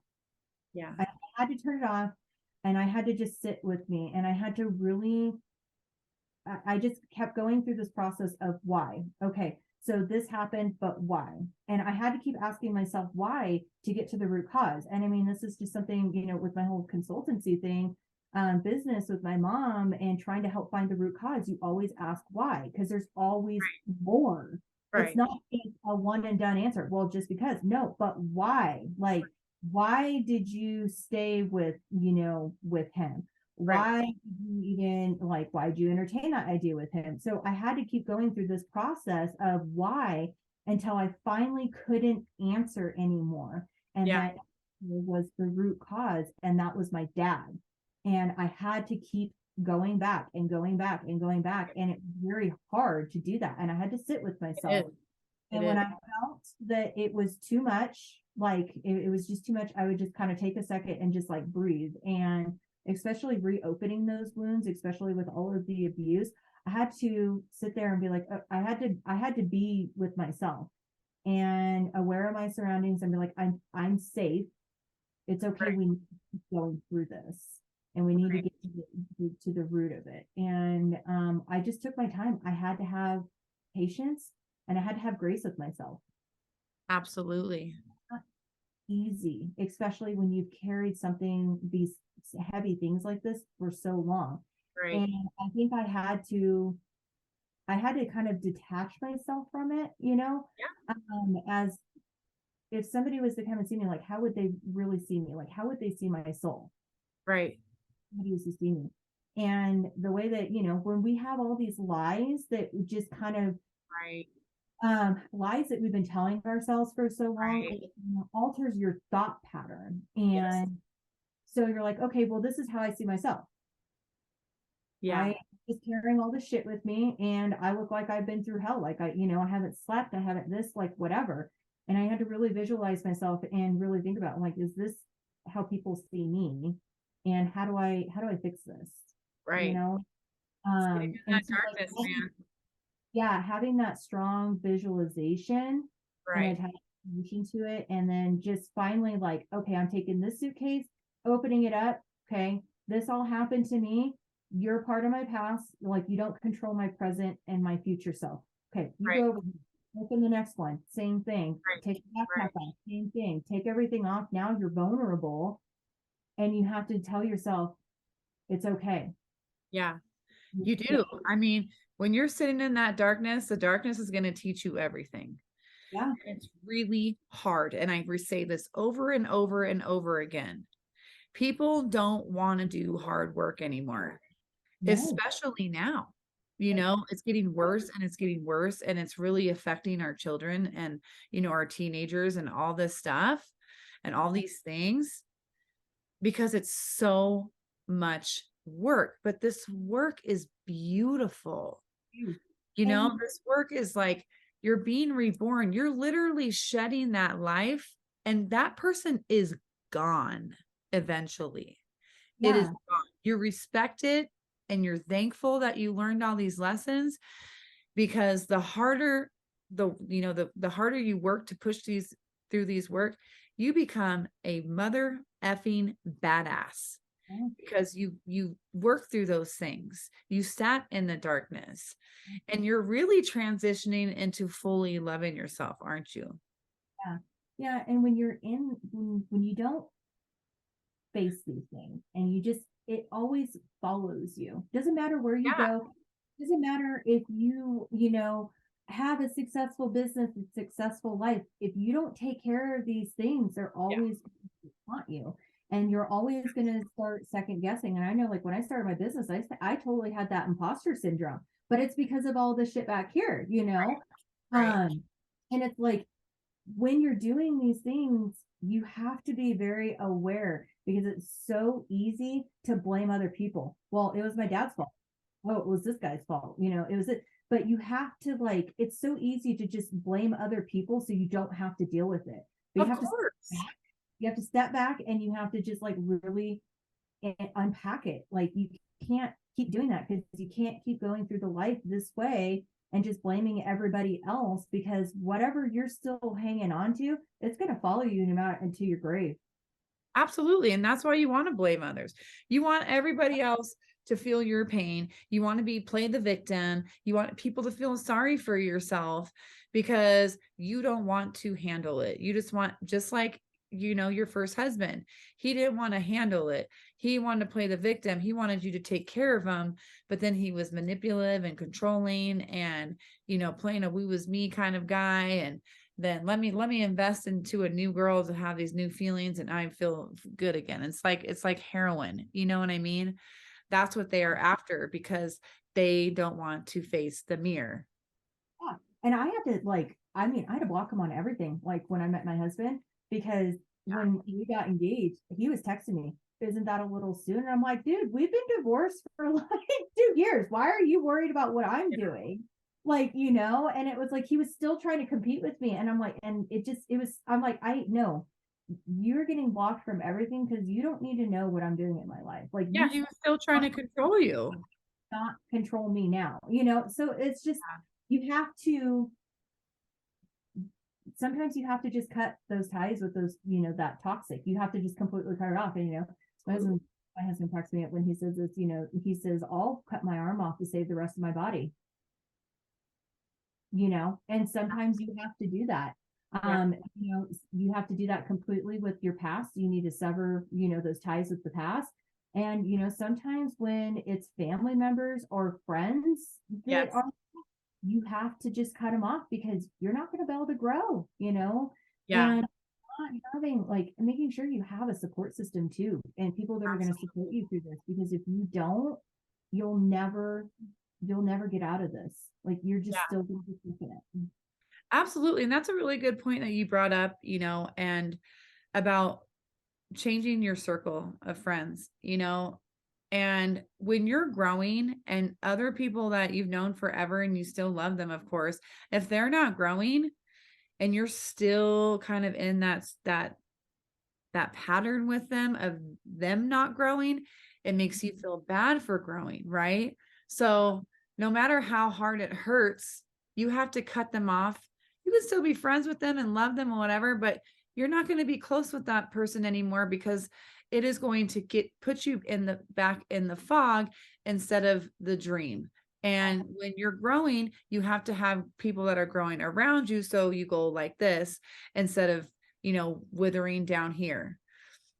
Yeah. I had to turn it off, and I had to just sit with me, and I had to really, I just kept going through this process of why. Okay, so this happened, but why? And I had to keep asking myself why to get to the root cause. And I mean, this is just something, with my whole consultancy thing, business with my mom and trying to help find the root cause. You always ask why, because there's always more. It's Right. not a one and done answer. Well, just because. No, but why? Like, why did you stay with him? Right. Why did you even like, why did you entertain that idea with him? So I had to keep going through this process of why until I finally couldn't answer anymore. And Yeah. that was the root cause. And that was my dad. And I had to keep going back and going back and going back. And it's very hard to do that. And I had to sit with It is. myself. It And when is. I felt that it was too much, like it was just too much, I would just kind of take a second and just like breathe. And especially reopening those wounds, especially with all of the abuse, I had to sit there and be like, I had to be with myself and aware of my surroundings and be like, I'm safe. It's okay. Right. We need to keep going through this, and we need to Right. get to the root of it. And I just took my time. I had to have patience, and I had to have grace with myself. Absolutely. Not easy, especially when you've carried something, these heavy things like this for so long. Right. And I think I had to kind of detach myself from it, Yeah. as if somebody was to come and see me, like, how would they really see me? Like, how would they see my soul? Right. Somebody was to see me. And the way that, when we have all these lies that just kind of, Right. lies that we've been telling ourselves for so long, Right. it alters your thought pattern. Yes. And so you're like, okay, well, this is how I see myself. Yeah. I just carrying all this shit with me, and I look like I've been through hell. Like I haven't slept, I haven't this, like whatever. And I had to really visualize myself and really think about, like, is this how people see me? And how do I fix this? You Right. know? Sitting in And that so like darkness, man. yeah, having that strong visualization and Right. attention to it, and then just finally like, okay, I'm taking this suitcase, opening it up. Okay, this all happened to me. You're part of my past. Like, you don't control my present and my future self. Okay, you Right. go over here. Open the next one. Same thing. Right. Take the backpack Right. off. Same thing. Take everything off. Now you're vulnerable, and you have to tell yourself it's okay. Yeah. You You can't- do. I mean, when you're sitting in that darkness, the darkness is going to teach you everything. Yeah. And it's really hard. And I say this over and over and over again. People don't want to do hard work anymore, No. especially now. Like, It's getting worse and it's getting worse, and it's really affecting our children and, our teenagers and all this stuff and all these things because it's so much work. But this work is beautiful. you. And This work is like you're being reborn. You're literally shedding that life, and that person is gone eventually. It is yeah. gone. You respect it and you're thankful that you learned all these lessons, because the harder the harder you work to push these through these work, you become a mother effing badass, Yeah. because you work through those things. You sat in the darkness and you're really transitioning into fully loving yourself, aren't you? Yeah. Yeah. And when when you don't face these things, and it always follows you. Doesn't matter where you Yeah. go. Doesn't matter if you have a successful business, a successful life. If you don't take care of these things, they're Yeah. always going to haunt you. And you're always going to start second guessing. And I know, like, when I started my business, I totally had that imposter syndrome, but it's because of all the shit back here. Right. And it's like, when you're doing these things, you have to be very aware, because it's so easy to blame other people. Well, it was my dad's fault. Oh, it was this guy's fault. It was it. But you have to, like, it's so easy to just blame other people so you don't have to deal with it. But Of course. you have to step back, and you have to just like really unpack it. Like, you can't keep doing that, because you can't keep going through the life this way and just blaming everybody else, because whatever you're still hanging on to, it's going to follow you no matter into your grave. Absolutely. And that's why you want to blame others. You want everybody else to feel your pain. You want to be play the victim. You want people to feel sorry for yourself because you don't want to handle it. You just want, just like, your first husband, he didn't want to handle it. He wanted to play the victim. He wanted you to take care of him, but then he was manipulative and controlling and, playing a woo was me kind of guy. And then let me invest into a new girl to have these new feelings and I feel good again. It's like heroin, you know what I mean? That's what they are after because they don't want to face the mirror. Yeah. And I had to I had to block him on everything. Like when I met my husband, because when we got engaged, he was texting me, "Isn't that a little soon?" And I'm like, "Dude, we've been divorced for like 2 years. Why are you worried about what I'm doing?" And it was like he was still trying to compete with me. And I'm like, and I'm like, I know you're getting blocked from everything because you don't need to know what I'm doing in my life. Like, Yeah, you he was still trying to control you. not control me now. So it's just, you have to, sometimes you have to just cut those ties with those, that toxic. You have to just completely cut it off. And, my husband talks to me when he says this, he says, "I'll cut my arm off to save the rest of my body." And sometimes you have to do that. Yeah. You have to do that completely with your past. You need to sever, those ties with the past. And, sometimes when it's family members or friends that Yes. are, you have to just cut them off because you're not going to be able to grow. Yeah. And not having making sure you have a support system too, and people that are going to support you through this, because if you don't, you'll never get out of this. Like, you're just Yeah. still going to be thinking it. Absolutely. And that's a really good point that you brought up, and about changing your circle of friends. And when you're growing and other people that you've known forever and you still love them, of course, if they're not growing and you're still kind of in that pattern with them of them not growing, it makes you feel bad for growing, right? So no matter how hard it hurts, you have to cut them off. You can still be friends with them and love them and whatever, but you're not going to be close with that person anymore because it is going to put you in the back in the fog instead of the dream. And when you're growing, you have to have people that are growing around you. So you go like this instead of withering down here.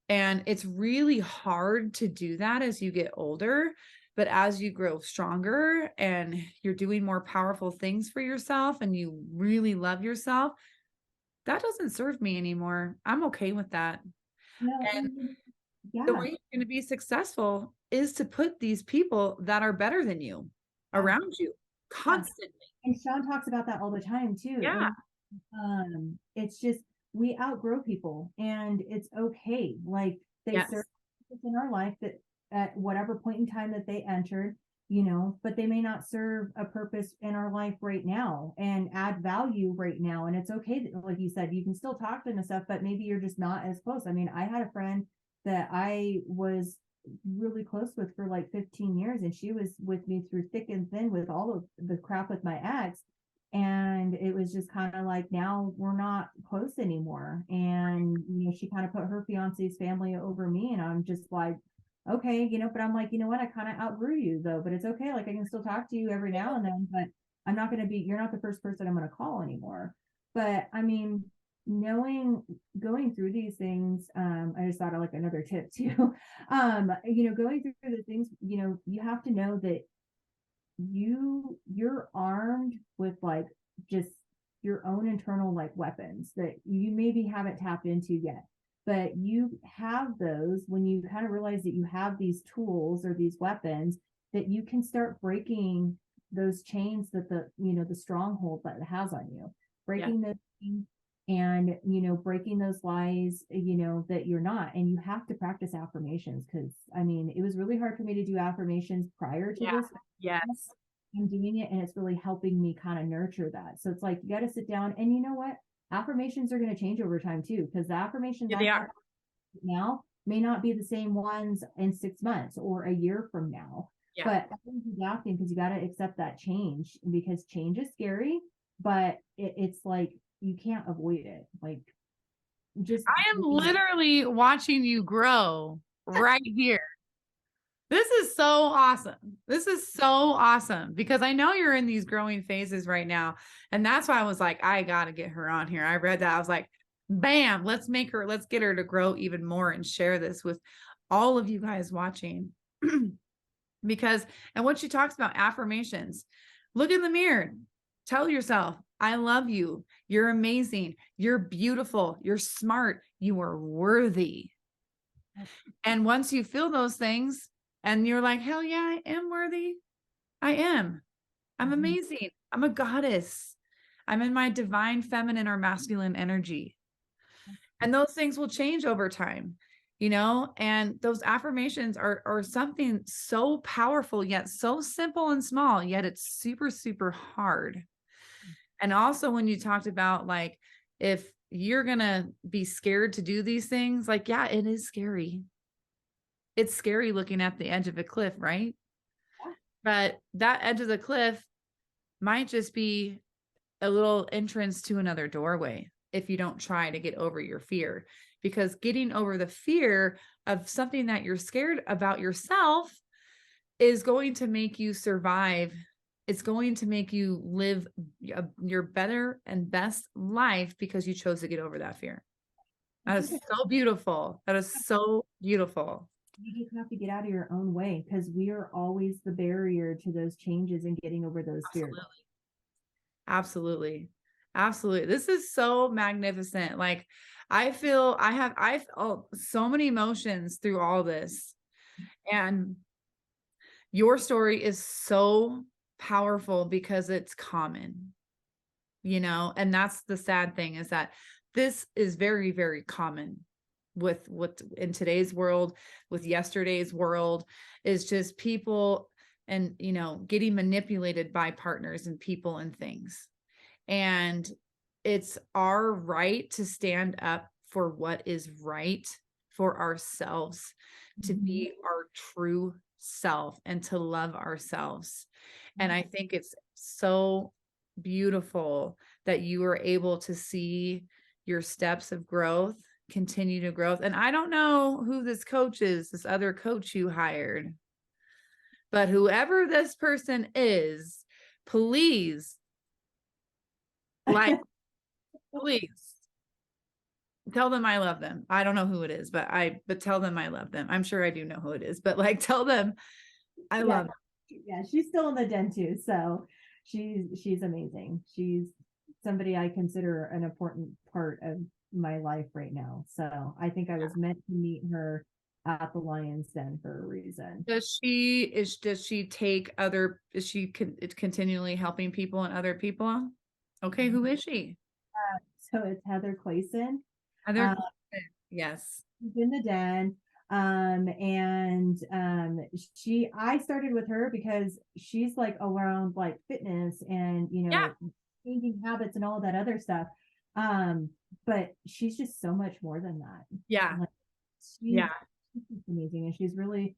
And it's really hard to do that as you get older. But as you grow stronger and you're doing more powerful things for yourself and you really love yourself, that doesn't serve me anymore. I'm okay with that. No, And the yeah, way you're going to be successful is to put these people that are better than you yeah, around you yeah. constantly. And Sean talks about that all the time too. Yeah. And it's just, we outgrow people, and it's okay. Like, they serve Yes. in our life that at whatever point in time that they entered, but they may not serve a purpose in our life right now and add value right now. And it's okay that, like you said, you can still talk to them and stuff, but maybe you're just not as close. I mean, I had a friend that I was really close with for like 15 years, and she was with me through thick and thin with all of the crap with my ex. And it was just kind of like, now we're not close anymore. And she kind of put her fiance's family over me, and I'm just like, okay, but I'm like, you know what, I kind of outgrew you though, but it's okay. Like, I can still talk to you every now and then, but I'm not going to be, you're not the first person I'm going to call anymore. But I mean, going through these things, I just thought of like another tip too. Going through the things, you have to know that you're armed with like just your own internal like weapons that you maybe haven't tapped into yet, but you have those when you kind of realize that you have these tools or these weapons, that you can start breaking those chains that the stronghold that it has on you, Yeah. breaking those chains, and breaking those lies, that you're not. And you have to practice affirmations, because I mean, it was really hard for me to do affirmations prior to Yeah. this. Yes. I'm doing it, and it's really helping me kind of nurture that. So it's like, you got to sit down, and you know what? Affirmations are going to change over time too, because the affirmations Yeah, I they have are. now may not be the same ones in 6 months or a year from now. Yeah. but everyone's adapting because you got to accept that change because change is scary, but it's like you can't avoid it. Like just I am literally watching you grow right here. This is so awesome. This is so awesome because I know you're in these growing phases right now. And that's why I was like, I got to get her on here. I read that. I was like, bam, let's get her to grow even more and share this with all of you guys watching. Because, and when she talks about affirmations, look in the mirror, tell yourself, I love you. You're amazing. You're beautiful. You're smart. You are worthy. And once you feel those things and you're like, hell yeah, I am worthy. I am. I'm amazing. I'm a goddess. I'm in my divine feminine or masculine energy. And those things will change over time, you know, and those affirmations are something so powerful, yet so simple and small, yet it's super, super hard. And also when you talked about like, if you're going to be scared to do these things, like, yeah, it is scary. It's scary looking at the edge of a cliff, right? But that edge of the cliff might just be a little entrance to another doorway if you don't try to get over your fear. Because getting over the fear of something that you're scared about yourself is going to make you survive. It's going to make you live your better and best life because you chose to get over that fear. That is so beautiful. That is so beautiful. You just have to get out of your own way because we are always the barrier to those changes and getting over those fears. Absolutely. Absolutely. This is so magnificent. Like I feel I felt so many emotions through all this. And your story is so powerful because it's common, you know, and that's the sad thing is that this is very, very common with what in today's world, with yesterday's world, is just people and, you know, getting manipulated by partners and people and things. And it's our right to stand up for what is right for ourselves, to be our true self and to love ourselves. And I think it's so beautiful that you were able to see your steps of growth continue to growth. And I don't know who this coach is, this other coach you hired, but whoever this person is, please, like, please tell them I love them. I don't know who it is, but tell them I love them. I'm sure I do know who it is, but like tell them I love them. Yeah, she's still in the den too. So she's amazing. She's somebody I consider an important part of my life right now. So I think I was meant to meet her at the Lion's Den for a reason. Does she take other, is she continually helping people and other people? Okay, who is she? So it's Heather Clayson. Heather, yes. She's in the den. I started with her because she's like around like fitness and changing habits and all that other stuff. But she's just so much more than that. Yeah. Like, she's amazing. And she's really,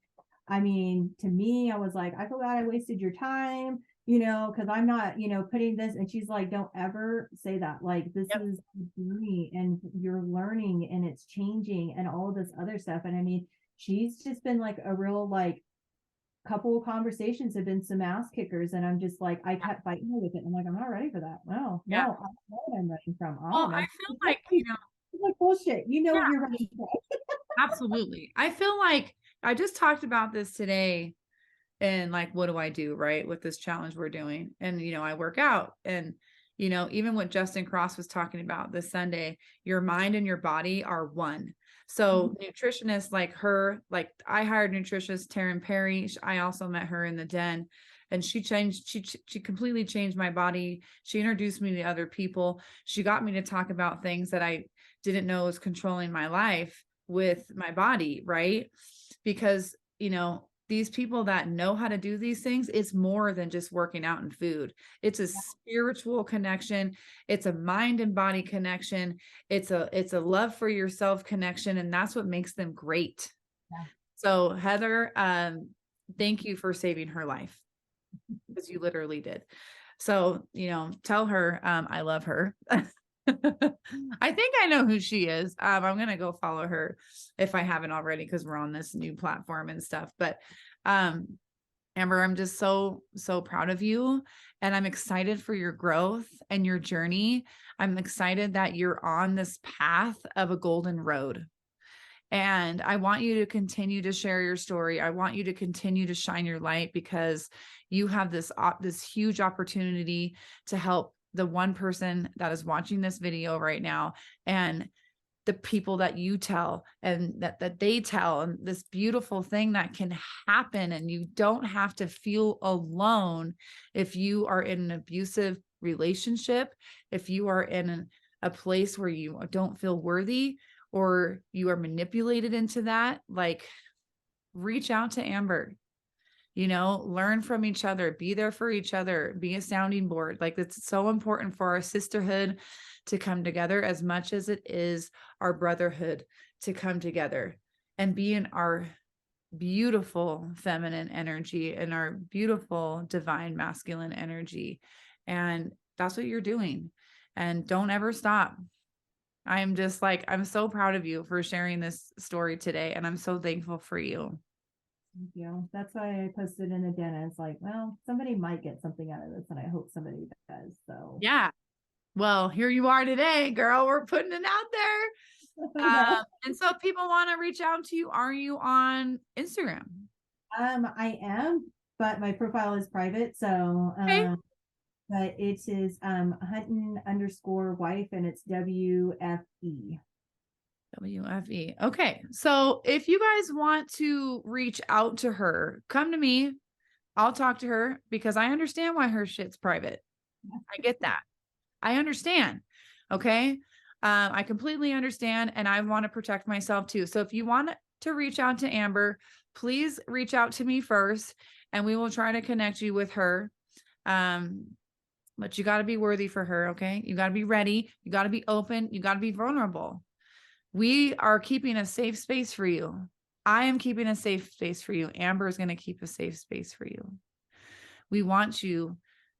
I mean, to me, I was like, I feel bad I wasted your time, because I'm not, putting this. And she's like, don't ever say that. Like, this is a journey and you're learning and it's changing and all of this other stuff. And I mean, she's just been like a real, like, couple of conversations have been some ass kickers. And I'm just like, I kept fighting her with it. I'm like, I'm not ready for that. No, I don't know what I'm running from. I don't know. I feel like, it's like bullshit. You know what you're running from. Absolutely. I feel like I just talked about this today and like, what do I do, right? With this challenge we're doing. And, I work out and, even what Justin Cross was talking about this Sunday, your mind and your body are one. So nutritionists like her, like I hired nutritionist Taryn Perry. I also met her in the den and she completely changed my body. She introduced me to other people. She got me to talk about things that I didn't know was controlling my life with my body, right? Because, these people that know how to do these things, it's more than just working out and food. It's a spiritual connection. It's a mind and body connection. It's a love for yourself connection. And that's what makes them great. Yeah. So Heather, thank you for saving her life, because you literally did. So, tell her, I love her. I think I know who she is. I'm going to go follow her if I haven't already, because we're on this new platform and stuff. But, Amber, I'm just so, so proud of you. And I'm excited for your growth and your journey. I'm excited that you're on this path of a golden road. And I want you to continue to share your story. I want you to continue to shine your light, because you have this huge opportunity to help the one person that is watching this video right now, and the people that you tell and that they tell, and this beautiful thing that can happen. And you don't have to feel alone if you are in an abusive relationship, if you are in a place where you don't feel worthy, or you are manipulated into that. Like, reach out to Amber, learn from each other, be there for each other, be a sounding board. Like, it's so important for our sisterhood to come together as much as it is our brotherhood to come together and be in our beautiful feminine energy and our beautiful divine masculine energy. And that's what you're doing. And don't ever stop. I'm just like, I'm so proud of you for sharing this story today. And I'm so thankful for you. Thank you. That's why I posted in again. It's like, well, somebody might get something out of this, and I hope somebody does. So Yeah. Well, here you are today, girl. We're putting it out there. I know. And so if people want to reach out to you, are you on Instagram? I am, but my profile is private. So Okay. but it is Hutton_wife, and it's WFE. WFE. Okay. So if you guys want to reach out to her, come to me. I'll talk to her, because I understand why her shit's private. I get that. I understand. Okay. I completely understand. And I want to protect myself too. So if you want to reach out to Amber, please reach out to me first, and we will try to connect you with her. But you got to be worthy for her. Okay. You got to be ready. You got to be open. You got to be vulnerable. We are keeping a safe space for you. I am keeping a safe space for you. Amber is going to keep a safe space for you. We want you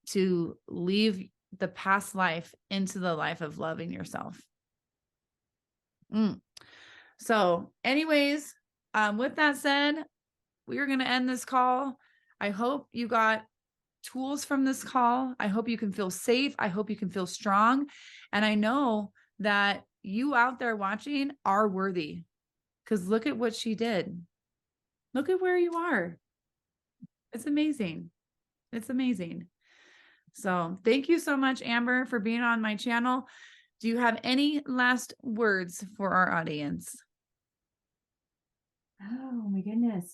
to leave the past life into the life of loving yourself. So anyways, with that said, we are going to end this call. I hope you got tools from this call. I hope you can feel safe. I hope you can feel strong. And I know that you out there watching are worthy, because look at what she did. Look at where you are. It's amazing. It's amazing. So thank you so much, Amber, for being on my channel. Do you have any last words for our audience? Oh my goodness.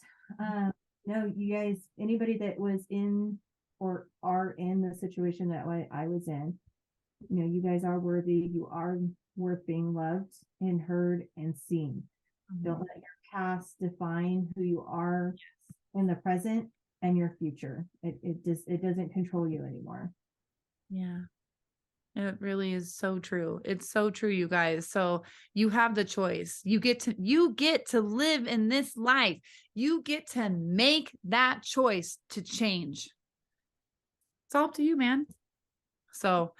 No, you guys, anybody that was in or are in the situation that I was in, you guys are worthy. You are worth being loved and heard and seen. Don't let your past define who you are in the present and your future. It doesn't control you anymore. Yeah. It really is so true. It's so true, you guys. So you have the choice. You get to live in this life. You get to make that choice to change. It's all up to you, man. So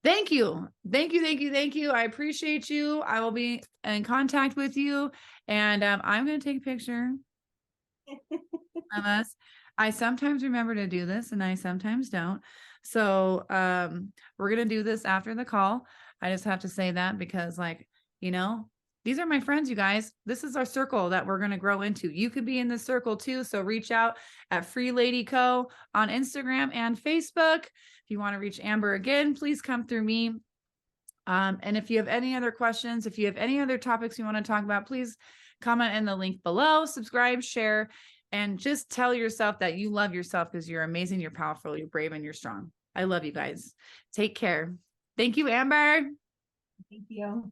thank you. Thank you. Thank you. Thank you. I appreciate you. I will be in contact with you, and I'm going to take a picture of us. I sometimes remember to do this, and I sometimes don't. So we're going to do this after the call. I just have to say that because, like, these are my friends, you guys. This is our circle that we're going to grow into. You could be in this circle too. So reach out at Free Lady Co. on Instagram and Facebook. If you want to reach Amber again, please come through me. And if you have any other questions, if you have any other topics you want to talk about, please comment in the link below, subscribe, share, and just tell yourself that you love yourself, because you're amazing, you're powerful, you're brave, and you're strong. I love you guys. Take care. Thank you, Amber. Thank you.